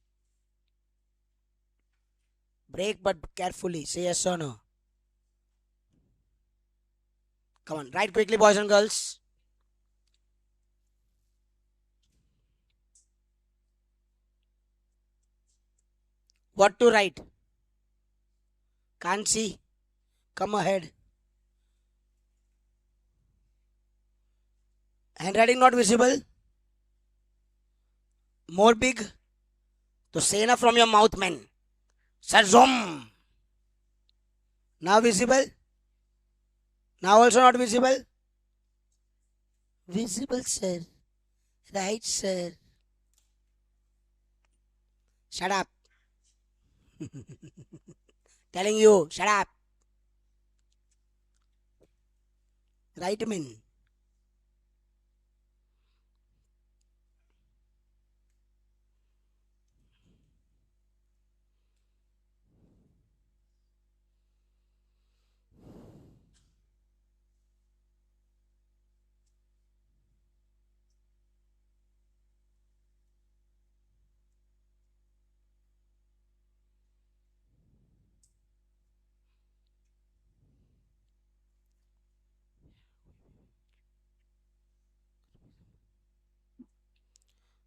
Break but carefully. Say yes or no. Come on, write quickly, boys and girls. What to write? Can't see. Come ahead. Handwriting not visible. More big. So say na from your mouth, man. Sir, zoom. Now visible. Now also not visible. Visible, sir. Right, sir. Shut up. Telling you, shut up. Right, man.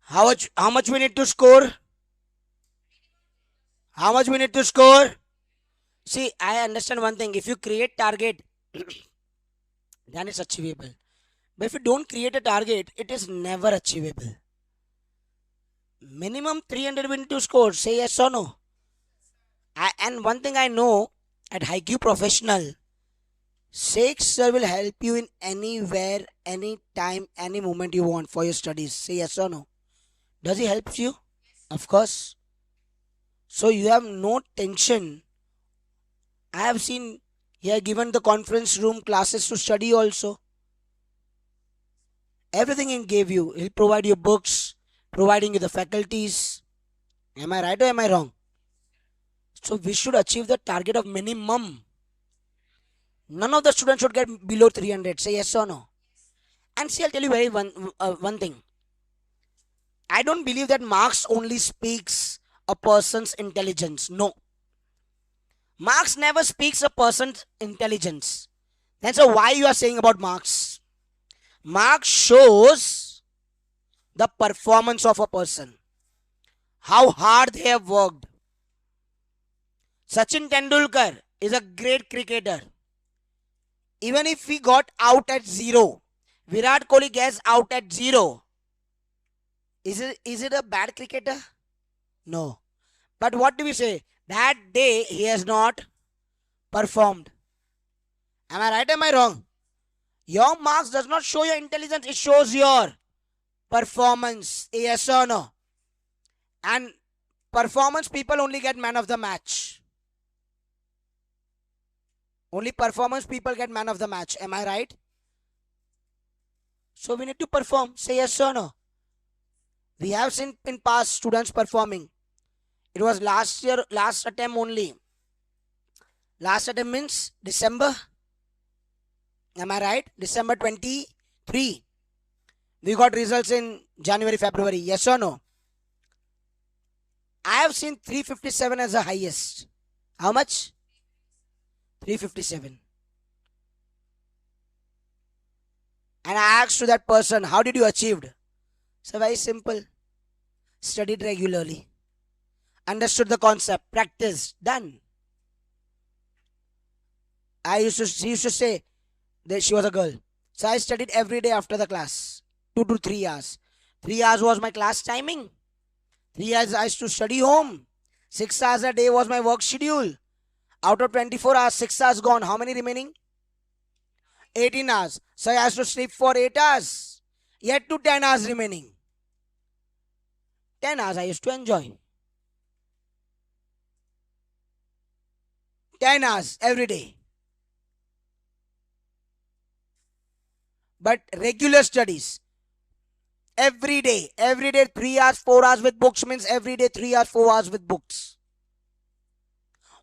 How much we need to score? How much we need to score? See, I understand one thing. If you create target, then it's achievable. But if you don't create a target, it is never achievable. Minimum 300 we need to score. Say yes or no. And one thing I know at HiQ Professional, Sheikh sir will help you in anywhere, anytime, any moment you want for your studies. Say yes or no. Does he help you? Of course. So you have no tension. I have seen he has given the conference room classes to study also. Everything he gave you. He'll provide you books, providing you the faculties. Am I right or am I wrong? So we should achieve the target of minimum. None of the students should get below 300. Say yes or no. And see, I'll tell you one thing. I don't believe that marks only speaks a person's intelligence. No. Marks never speaks a person's intelligence. That's why you are saying about marks. Marks shows the performance of a person. How hard they have worked. Sachin Tendulkar is a great cricketer. Even if he got out at 0, Virat Kohli gets out at 0. Is it a bad cricketer? No. But what do we say? That day he has not performed. Am I right or am I wrong? Your marks does not show your intelligence. It shows your performance. Yes or no? And performance people only get man of the match. Only performance people get man of the match. Am I right? So we need to perform. Say yes or no. We have seen in past students performing. It was last year, last attempt only. Last attempt means December. Am I right? December 23. We got results in January, February. Yes or no? I have seen 357 as the highest. How much? 357. And I asked to that person, how did you achieve? So very simple. Studied regularly. Understood the concept. Practiced. Done. She used to say that she was a girl. So I studied every day after the class. 2 to 3 hours. 3 hours was my class timing. 3 hours I used to study home. 6 hours a day was my work schedule. Out of 24 hours, 6 hours gone. How many remaining? 18 hours. So he has to sleep for 8 hours. Yet to 10 hours remaining. 10 hours I used to enjoy. 10 hours every day. But regular studies. Every day 3 hours, 4 hours with books means every day 3 hours, 4 hours with books.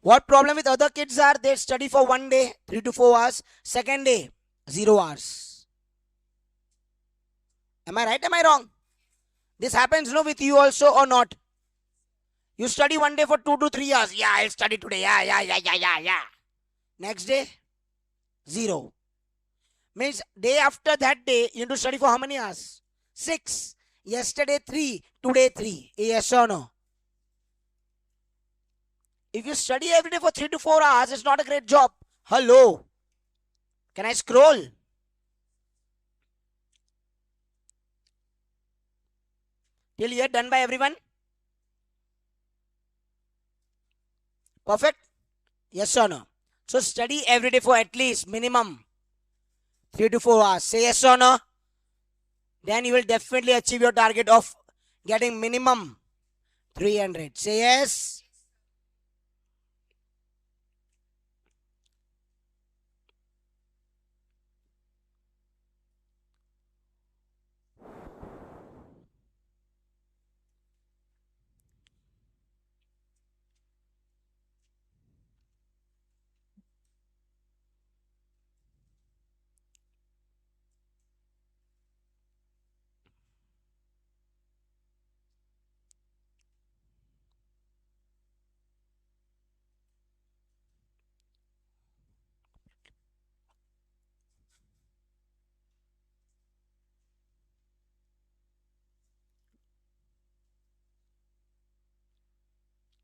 What problem with other kids are they study for one day 3 to 4 hours, second day 0 hours. Am I right? Am I wrong? This happens no with you also or not? You study one day for 2 to 3 hours. Yeah, I'll study today. Yeah. Next day 0. Means day after that day you need to study for how many hours? 6. Yesterday 3, today 3. Yes or no? If you study every day for 3 to 4 hours, it's not a great job. Hello. Can I scroll? Till here done by everyone? Perfect? Yes or no? So study every day for at least minimum 3 to 4 hours. Say yes or no? Then you will definitely achieve your target of getting minimum 300. Say yes.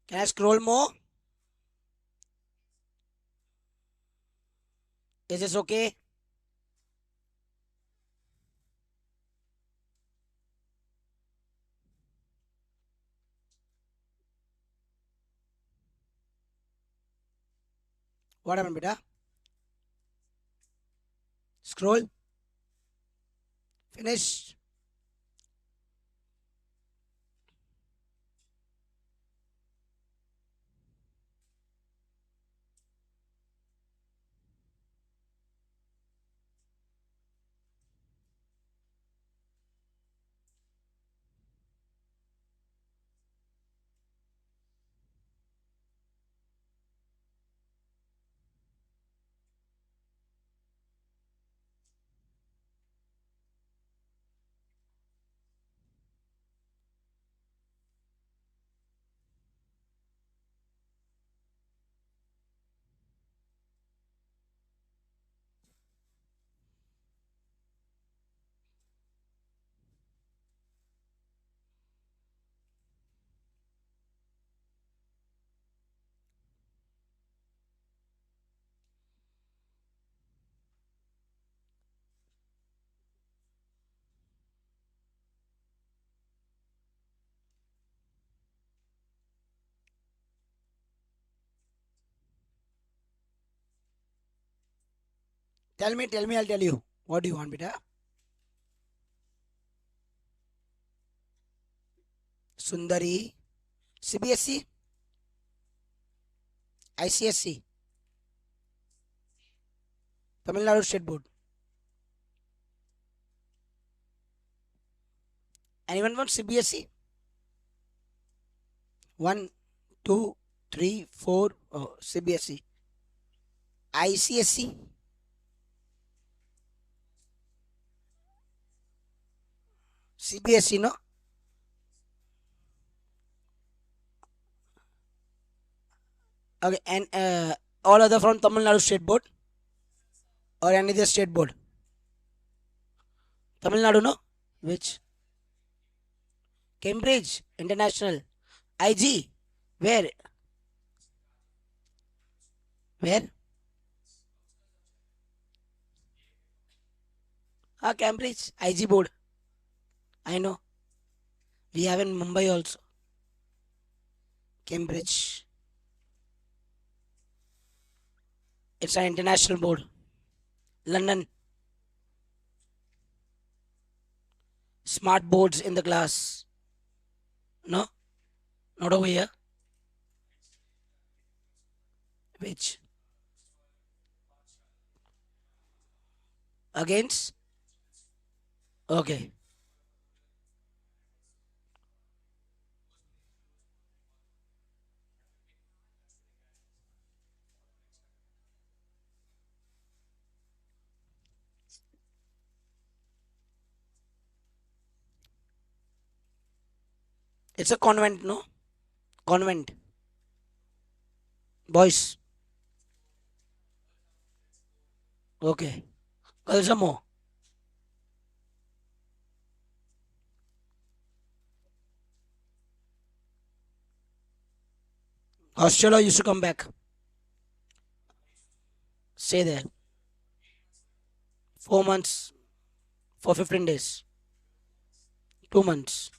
Can I scroll more? Is this okay? What happened, beta? Scroll. Finished. Tell me, I'll tell you. What do you want, beta? Sundari. CBSE? ICSC? Tamil Nadu State Board. Anyone want CBSE? 1, 2, 3, 4. Oh, CBSE. ICSC? CBSE, no? Okay, and all other from Tamil Nadu State Board or any other state board? Tamil Nadu, no? Which? Cambridge International. IG? Where? Where? Ah, Cambridge. IG board. I know. We have in Mumbai also. Cambridge. It's an international board. London. Smart boards in the class. No, not over here. Which? Against? Okay. It's a convent, no? Convent. Boys. Okay. Girls are more. Hostel or used to come back. Stay there. 4 months for 15 days. 2 months.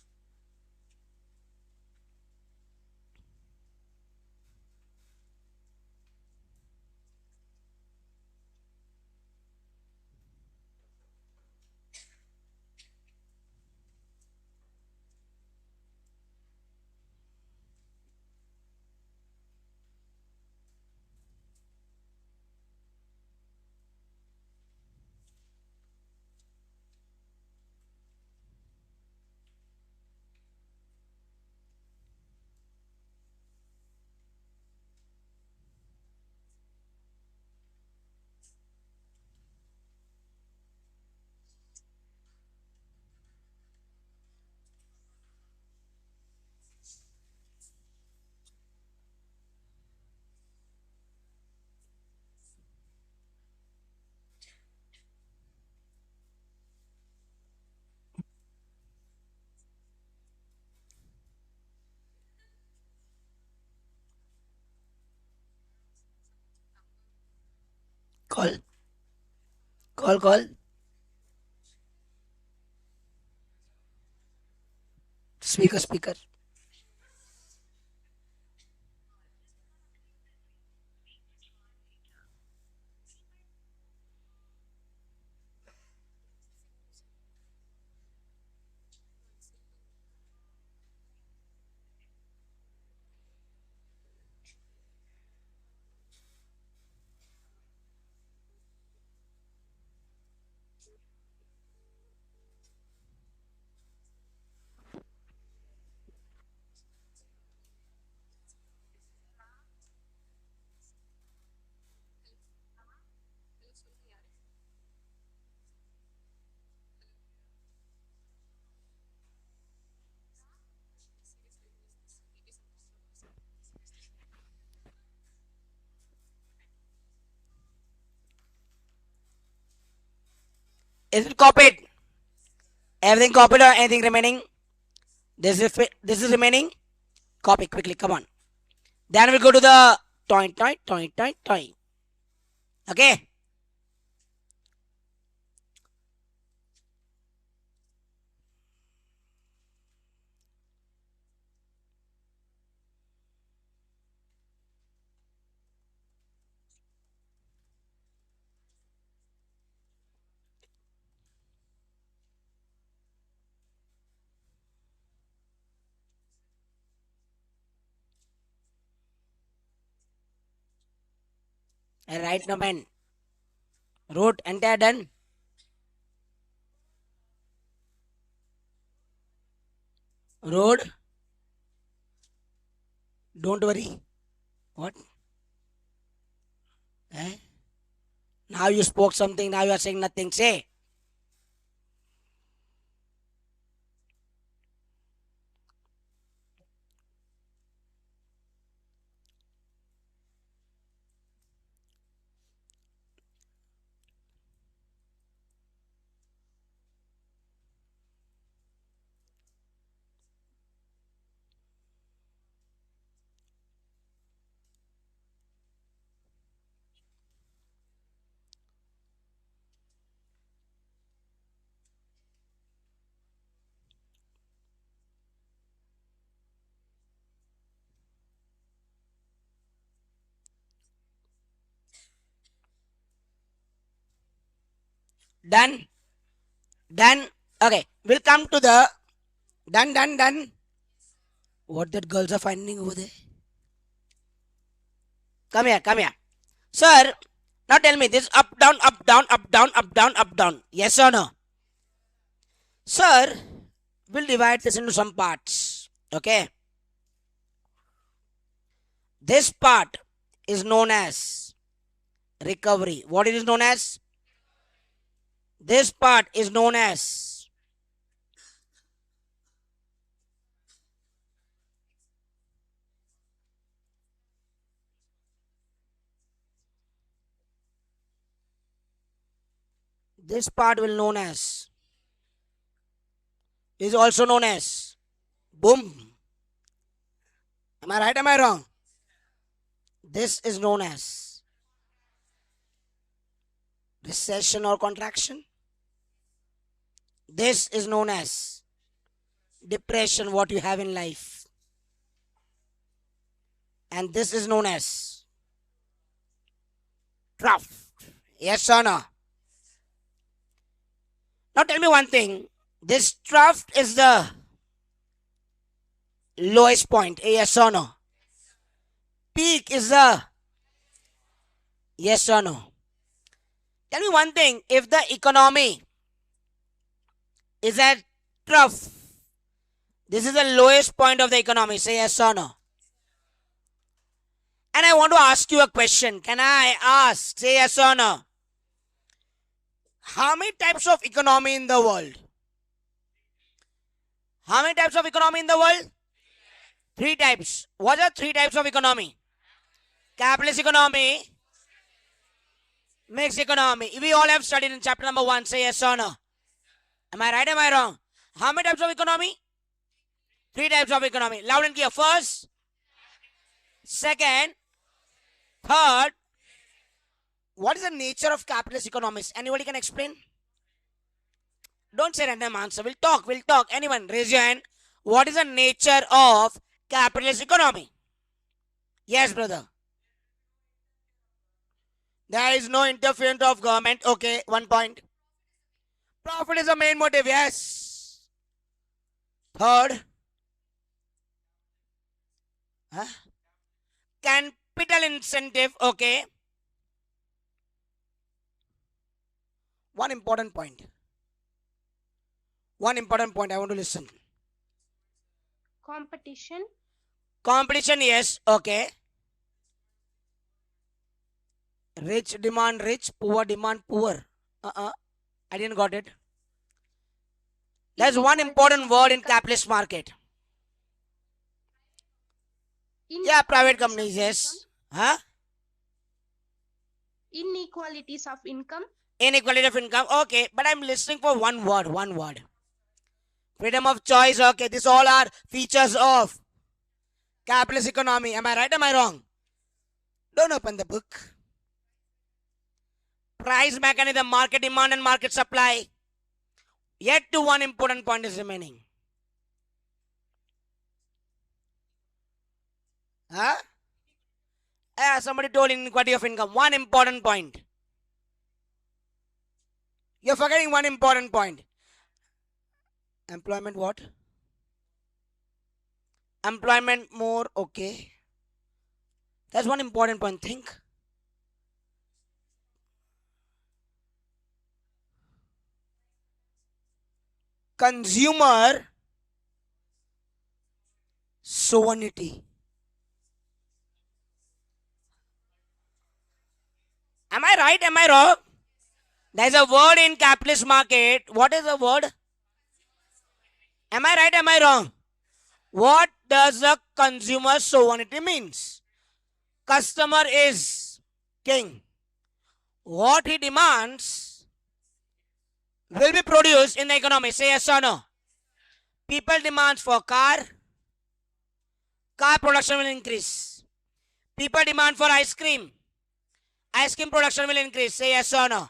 Call. Call, call. Speaker, speaker. Is it copied? Everything copied or anything remaining? This is remaining. Copy quickly. Come on. Then we'll go to the toy, toy, toy, toy, toy. Okay. Right now, man. Wrote entire done. Road. Don't worry. What? Eh? Now you spoke something. Now you are saying nothing. Say. Done. Done. Okay. We'll come to the done. What that girls are finding over there? Come here. Sir, now tell me this up, down, up, down, up, down, up, down, up, down. Yes or no? Sir, we'll divide this into some parts. Okay. This part is known as recovery. What it is known as? This part is known as this part will known as is also known as boom. Am I right? Am I wrong? This is known as recession or contraction. This is known as depression, what you have in life. And this is known as trough. Yes or no? Now tell me one thing. This trough is the lowest point. Yes or no? Peak is the yes or no? Tell me one thing. If the economy is at trough, this is the lowest point of the economy. Say yes or no? And I want to ask you a question. Can I ask? Say yes or no? How many types of economy in the world? How many types of economy in the world? 3 types. What are 3 types of economy? Capitalist economy, mixed economy. We all have studied in chapter number 1. Say yes or no? Am I right? Am I wrong? How many types of economy? 3 types of economy. Loud and clear. First, second, third. What is the nature of capitalist economics? Anybody can explain? Don't say random answer. We'll talk. Anyone, raise your hand. What is the nature of capitalist economy? Yes, brother. There is no interference of government. Okay, 1 point. Profit is the main motive. Yes. Third. Capital incentive. Okay. One important point. I want to listen. Competition. Competition, yes. Okay. Rich demand rich, poor demand poor. I didn't got it. There's one important word in capitalist market. Yeah, private companies, yes. Inequalities of income. Inequality of income. Okay, but I'm listening for one word. Freedom of choice. Okay, these all are features of capitalist economy. Am I right? Am I wrong? Don't open the book. Price mechanism, market demand and market supply. Yet to one important point is remaining. Somebody told inequality of income. One important point. You're forgetting one important point. Employment what? Employment more. Okay. That's one important point. Think. Consumer sovereignty. Am I right? Am I wrong? There's a word in capitalist market. What is the word? Am I right? Am I wrong? What does the consumer sovereignty means? Customer is king. What he demands will be produced in the economy. Say yes or no. People demands for car production will increase. People demand for ice cream production will increase. Say yes or no.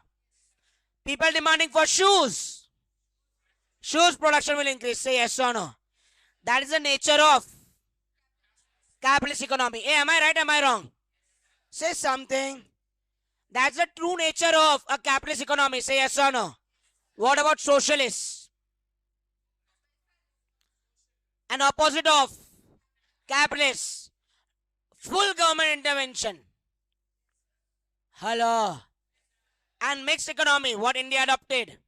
People demanding for shoes production will increase. Say yes or no. That is the nature of capitalist economy. Hey, am I right? Am I wrong? Say something. That's the true nature of a capitalist economy. Say yes or no. What about socialists? An opposite of capitalists. Full government intervention. Hello. And mixed economy, what India adopted.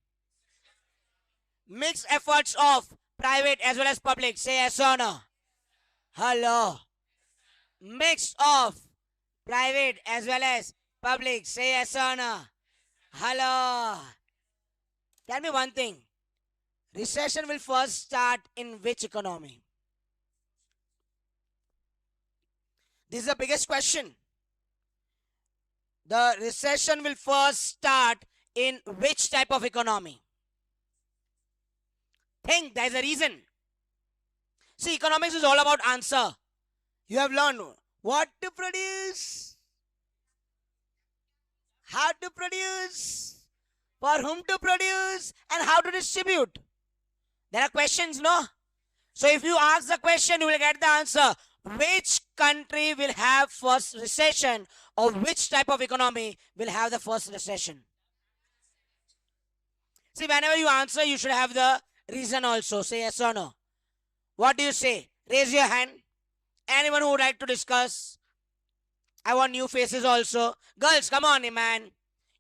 Mixed efforts of private as well as public. Say yes or no. Hello. Mix of private as well as public. Say yes or no. Hello. Tell me one thing. Recession will first start in which economy? This is the biggest question. The recession will first start in which type of economy? Think, there is a reason. See, economics is all about answer. You have learned what to produce, how to produce, for whom to produce, and how to distribute. There are questions, no? So if you ask the question, you will get the answer. Which country will have first recession, or which type of economy will have the first recession? See, whenever you answer, you should have the reason also. Say yes or no. What do you say? Raise your hand. Anyone who would like to discuss? I want new faces also. Girls, come on, man.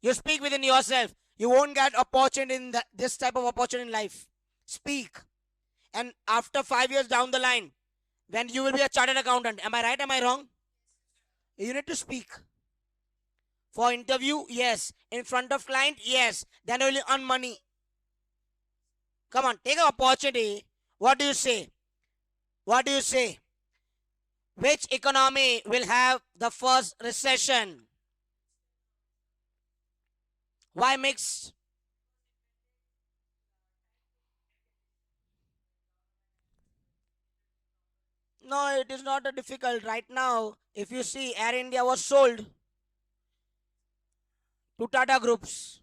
You speak within yourself. You won't get opportunity in this type of opportunity in life. Speak. And after 5 years down the line, when you will be a chartered accountant, am I right? Am I wrong? You need to speak. For interview, yes. In front of client, yes. Then only earn money. Come on, take an opportunity. What do you say? What do you say? Which economy will have the first recession? Why mixed? No, it is not a difficult. Right now, if you see, Air India was sold to Tata Groups.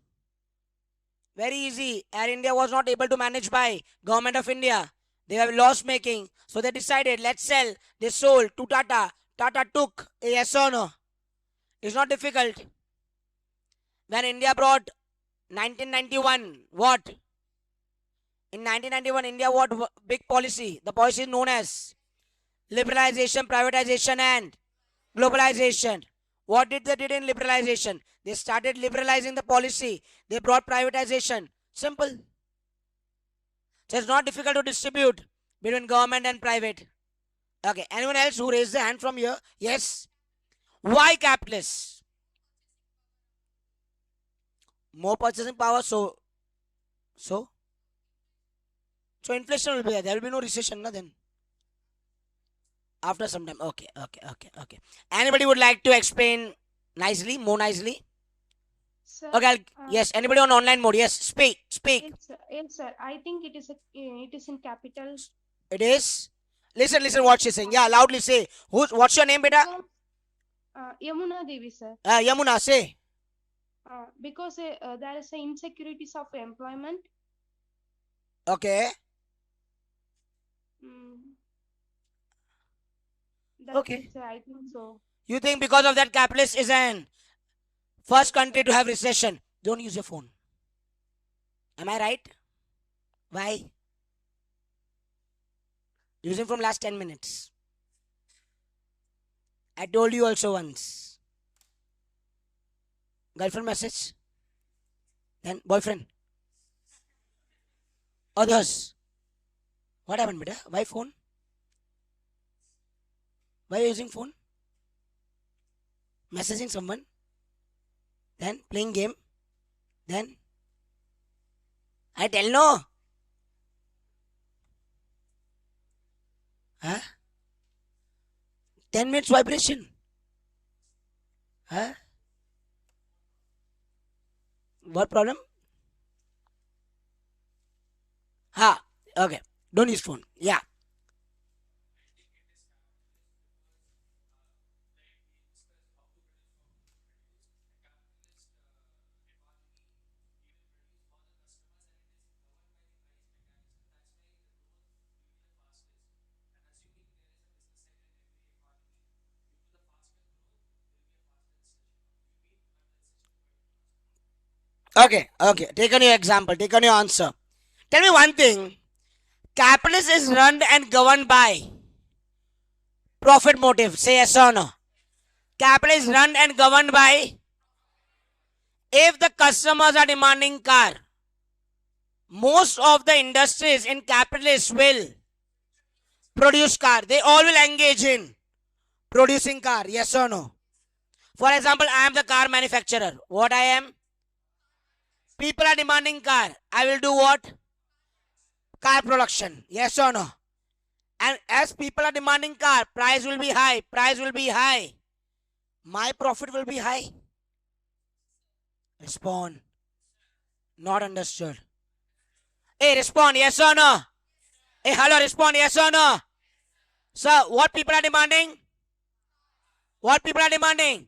Very easy. Air India was not able to manage by Government of India. They were loss making. So they decided, let's sell. They sold to Tata. Tata took a yes or no. It's not difficult. When India brought 1991, what? In 1991, India what big policy? The policy is known as liberalization, privatization and globalization. What did they did in liberalization? They started liberalizing the policy. They brought privatization. Simple. So it's not difficult to distribute between government and private. Okay. Anyone else who raised the hand from here? Yes. Why capitalists? More purchasing power. So inflation will be there. There will be no recession, no, then. After some time. Okay. Anybody would like to explain nicely, more nicely? Sir, Okay, yes. Anybody on online mode? Yes, speak. yes, sir. I think it is in capital. It is. Listen what she's saying. Yeah, loudly say. What's your name, beta? Yamuna Devi, sir. Yamuna, say. Because there is insecurities of employment. Okay. Okay. I think so. You think because of that capitalist is an first country to have recession? Don't use your phone. Am I right? Why? Using from last 10 minutes. I told you also once. Girlfriend message. Then boyfriend. Others. What happened, beta? Why phone? Why are you using phone? Messaging someone. Then playing game. Then I tell no. Huh? 10 minutes vibration. Huh? What problem? Ha. Okay. Don't use phone. Yeah. Okay, okay. Take on your example. Take on your answer. Tell me one thing. Capitalist is run and governed by profit motive. Say yes or no. Capital is run and governed by if the customers are demanding car. Most of the industries in capitalists will produce car. They all will engage in producing car. Yes or no? For example, I am the car manufacturer. What I am? People are demanding car. I will do what? Car production. Yes or no? And as people are demanding car, price will be high. Price will be high. My profit will be high. Respond. Not understood. Hey, respond. Yes or no? Hey, hello. Respond. Yes or no? Sir, what people are demanding? What people are demanding?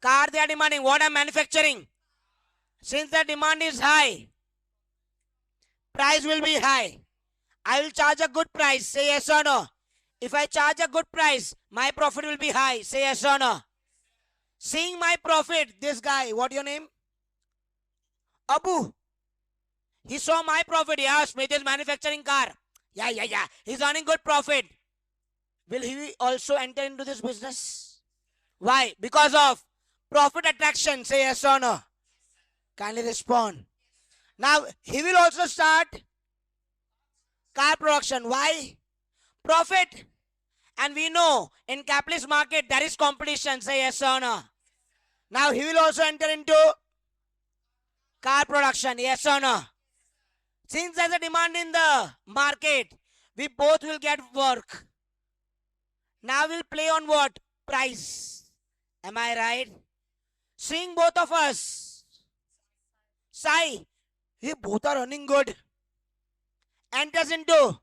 Car they are demanding. What I'm manufacturing? Since the demand is high, price will be high. I will charge a good price. Say yes or no. If I charge a good price, my profit will be high. Say yes or no. Seeing my profit, this guy, what your name? Abu. He saw my profit. Yeah, Smith is manufacturing car. Yeah. He's earning good profit. Will he also enter into this business? Why? Because of profit attraction. Say yes or no. Kindly respond. Now, he will also start car production. Why? Profit. And we know in capitalist market there is competition. Say yes or no. Now, he will also enter into car production. Yes or no. Since there's a demand in the market, we both will get work. Now we'll play on what? Price. Am I right? Seeing both of us. Sai, we both are running good. Enters into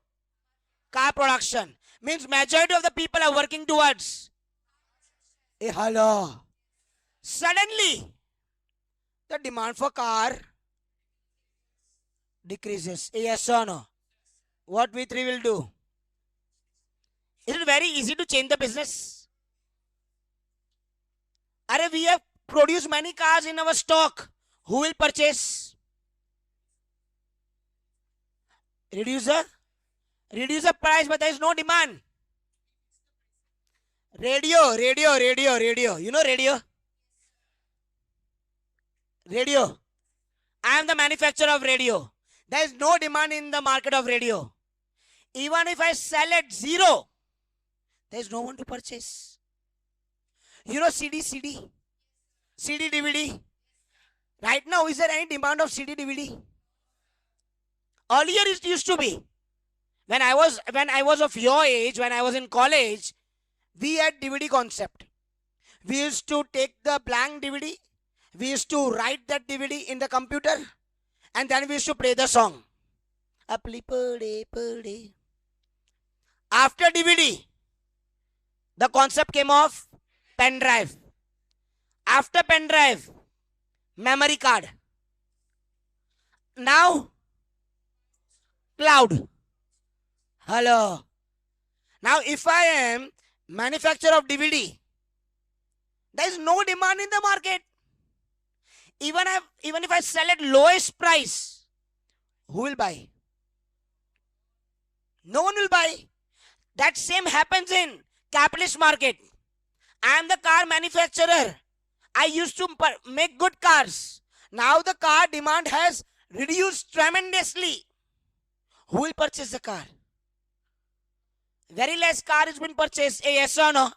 car production. Means majority of the people are working towards. Hello. Suddenly, the demand for car decreases. Yes or no? What we three will do? Is it very easy to change the business? Are we have produced many cars in our stock. Who will purchase? Reduce the price, but there is no demand. Radio. You know radio? Radio. I am the manufacturer of radio. There is no demand in the market of radio. Even if I sell at zero, there is no one to purchase. You know CD, DVD. Right now, is there any demand of CD, DVD? Earlier it used to be. When I was of your age, when I was in college, we had DVD concept. We used to take the blank DVD. We used to write that DVD in the computer. And then we used to play the song. After DVD, the concept came of pen drive. After pen drive, memory card. Now, cloud. Hello. Now, if I am manufacturer of DVD, there is no demand in the market. Even if I sell at lowest price, who will buy? No one will buy. That same happens in capitalist market. I am the car manufacturer. I used to make good cars. Now the car demand has reduced tremendously. Who will purchase the car? Very less car has been purchased. Yes or no?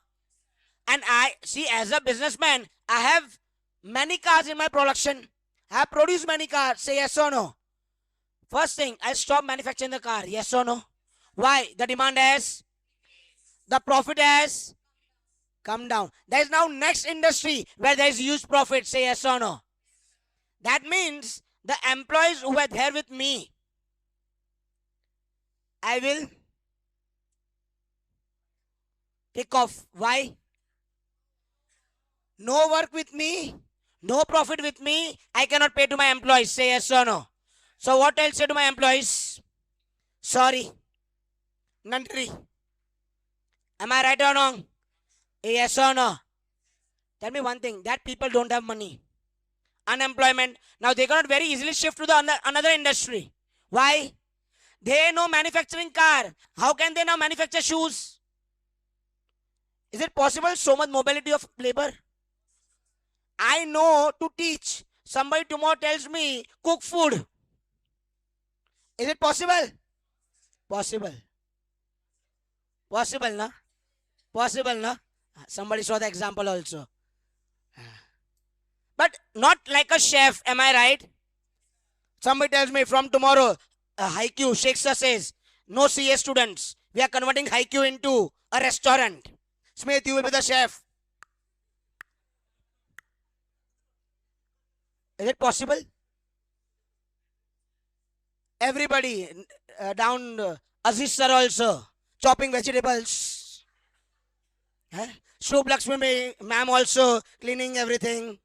And I see, as a businessman, I have many cars in my production. I have produced many cars. Say yes or no? First thing, I stop manufacturing the car. Yes or no? Why? The demand has, the profit has come down. There is now next industry where there is huge profit. Say yes or no? That means the employees who were there with me, I will take off. Why? No work with me, no profit with me, I cannot pay to my employees. Say yes or no? So what I'll say to my employees? Sorry. Nandri. Am I right or wrong? Yes or no? Tell me one thing, that people don't have money. unemployment. Now they cannot very easily shift to the another industry. Why? They know manufacturing car. How can they now manufacture shoes? Is it possible? So much mobility of labor. I know to teach. Somebody tomorrow tells me cook food. Is it possible? Possible. Possible, na? Possible, na? Somebody saw the example also. But not like a chef, am I right? Somebody tells me from tomorrow, Haiku, Shakespeare says, no CS students. We are converting Haiku into a restaurant. Smith, you will be the chef. Is it possible? Everybody down Aziz sir also chopping vegetables. Shubh Lakshmi ma'am also cleaning everything.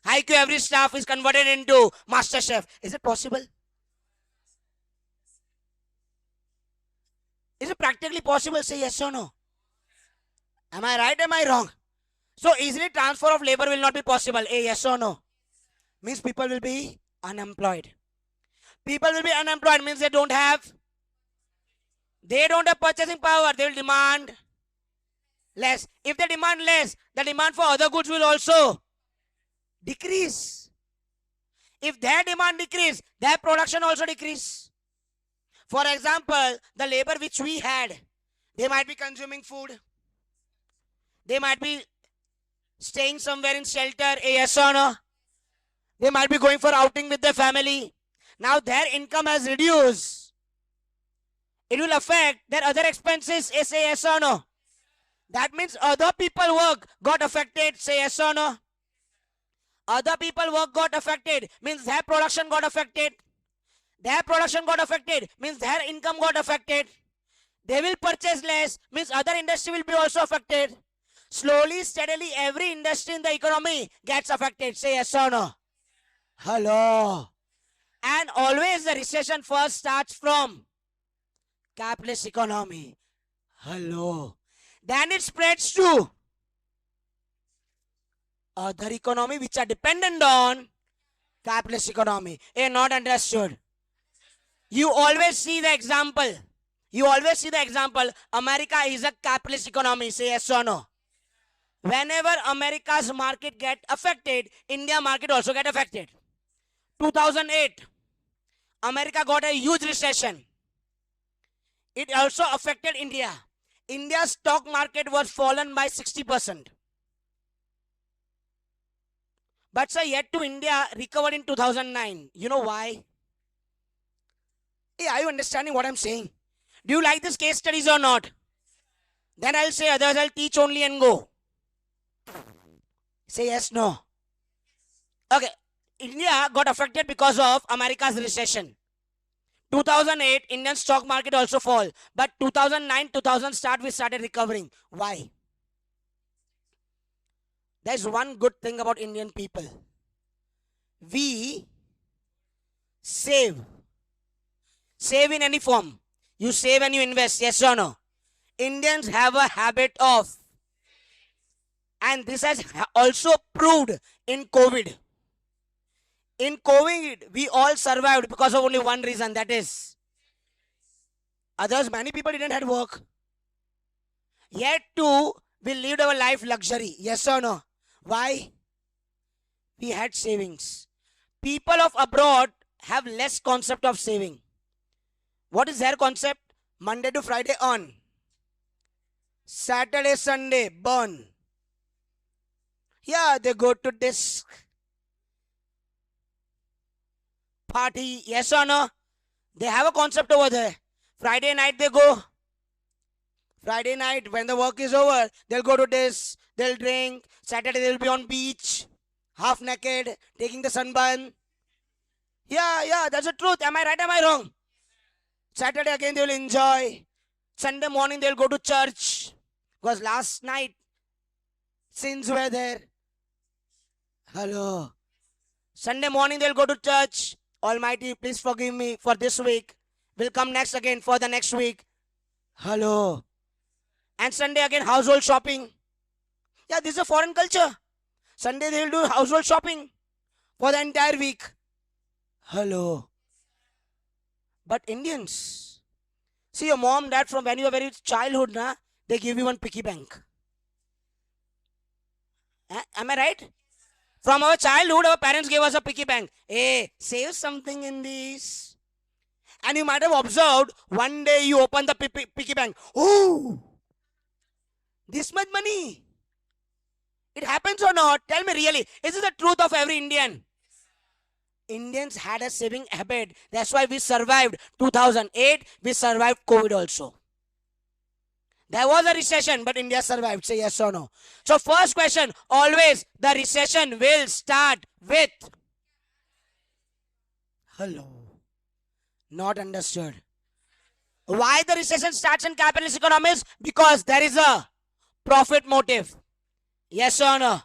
Haiku, every staff is converted into master chef. Is it possible? Is it practically possible? Say yes or no. Am I right? Am I wrong? So easily transfer of labor will not be possible. A yes or no? Means people will be unemployed. People will be unemployed means they don't have purchasing power. They will demand less. If they demand less, the demand for other goods will also decrease. If their demand decrease, their production also decrease. For example, the labor which we had, they might be consuming food. They might be staying somewhere in shelter, yes or no? They might be going for outing with their family. Now their income has reduced. It will affect their other expenses, say yes or no? That means other people work got affected, say yes or no? Other people work got affected means their production got affected. Their production got affected means their income got affected. They will purchase less means other industry will be also affected. Slowly, steadily, every industry in the economy gets affected. Say yes or no? Hello. And always the recession first starts from capitalist economy. Hello. Then it spreads to other economy which are dependent on capitalist economy. Not understood. You always see the example. America is a capitalist economy. Say yes or no? Whenever America's market get affected, India market also get affected. 2008, America got a huge recession. It also affected India. India's stock market was fallen by 60%. But sir, yet to India recovered in 2009. You know why? Are you understanding what I'm saying? Do you like this case studies or not? Then I'll say others, I'll teach only and go. Say yes, no. Okay, India got affected because of America's recession. 2008, Indian stock market also fall. But 2009, 2000 we started recovering. Why? There's one good thing about Indian people. We save. Save in any form. You save and you invest, yes or no? Indians have a habit of, and this has also proved in COVID. In COVID, we all survived because of only one reason, that is, many people didn't have work. Yet too, we lived our life luxury, yes or no? Why? We had savings. People of abroad have less concept of saving. What is their concept? Monday to Friday earn. Saturday, Sunday burn. Yeah, they go to this party, yes or no? They have a concept over there. Friday night they go. Friday night when the work is over, they'll go to this, they'll drink. Saturday they'll be on beach, half naked, taking the sunburn. Yeah, that's the truth. Am I right? Am I wrong? Saturday again they will enjoy. Sunday morning they'll go to church. Because last night sins were there. Hello. Sunday morning they'll go to church. Almighty, please forgive me for this week. We'll come next again for the next week. Hello. And Sunday again household shopping. Yeah, this is a foreign culture. Sunday they will do household shopping. for the entire week. Hello. But Indians, see your mom, dad from when you were very childhood, na, they give you one piggy bank. Am I right? From our childhood, our parents gave us a piggy bank. Hey, save something in this. And you might have observed, one day you open the piggy bank. Oh, this much money. It happens or not? Tell me really. Is it the truth of every Indian? Indians had a saving habit. That's why we survived 2008. We survived COVID also. There was a recession, but India survived. Say yes or no. So first question, always the recession will start with. Hello. Not understood. Why the recession starts in capitalist economies? Because there is a profit motive. Yes or no?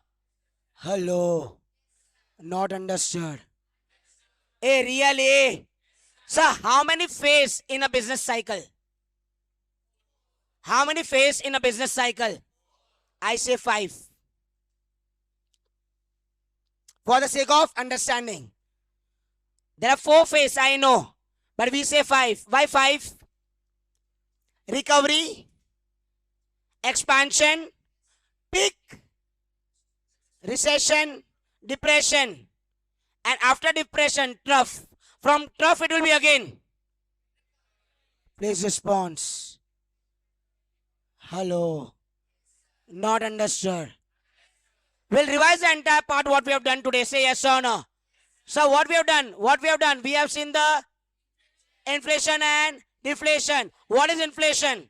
Hello. Not understood. Hey, really? Sir, how many phase in a business cycle? How many phase in a business cycle? I say 5. For the sake of understanding. There are 4 phase, I know. But we say 5. Why 5? Recovery, expansion, peak, recession, depression. And after depression, trough. From trough it will be again. Please response. Hello. Not understood. We'll revise the entire part what we have done today. Say yes or no. So what we have done? What we have done? We have seen the inflation and deflation. What is inflation?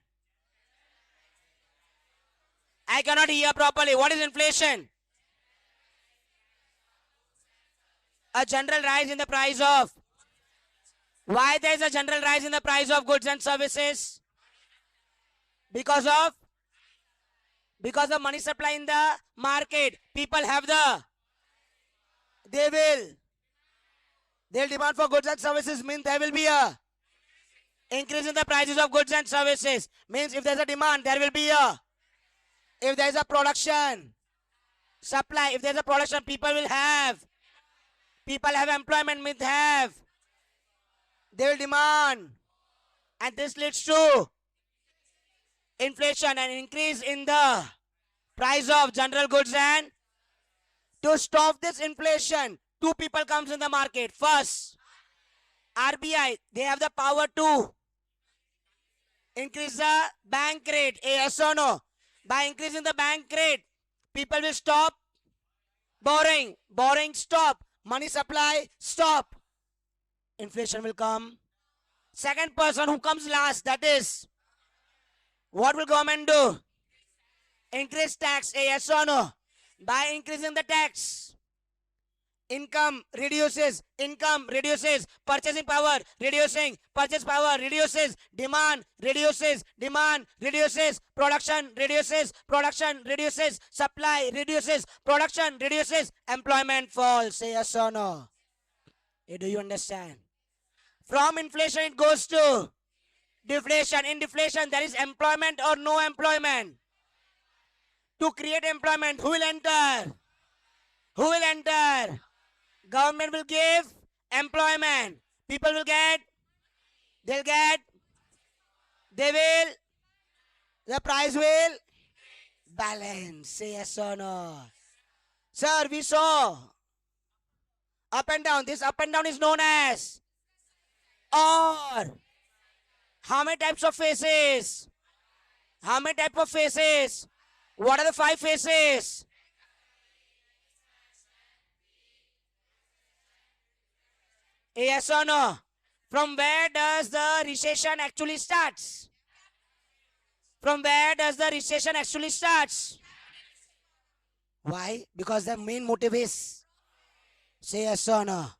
I cannot hear properly. What is inflation? A general rise in the price of. Why there is a general rise in the price of goods and services? Because of money supply in the market. People have they'll demand for goods and services, means there will be a increase in the prices of goods and services. Means if there's a demand, there will be a. If there's a production, supply, if there's a production, people have employment, means they will demand. And this leads to inflation and increase in the price of general goods. And to stop this inflation, 2 people comes in the market. First, RBI, they have the power to increase the bank rate. Yes or no? By increasing the bank rate, people will stop borrowing. Borrowing stop. Money supply stop. Inflation will come. Second person who comes last, that is, what will government do? Increase tax. Yes or no? By increasing the tax, income reduces, purchasing power reducing, purchase power reduces, demand reduces, production reduces, supply reduces, production reduces, employment falls. Say yes or no? Do you understand? From inflation it goes to deflation. In deflation there is employment or no employment. To create employment, who will enter? Who will enter? Government will give employment. People will get, the price will balance. Say yes or no? Sir, we saw up and down. This up and down is known as or. How many types of faces? How many types of faces? What are the 5 faces? Yes or no? From where does the recession actually starts? From where does the recession actually starts? Why? Because the main motive is. Say yes or no?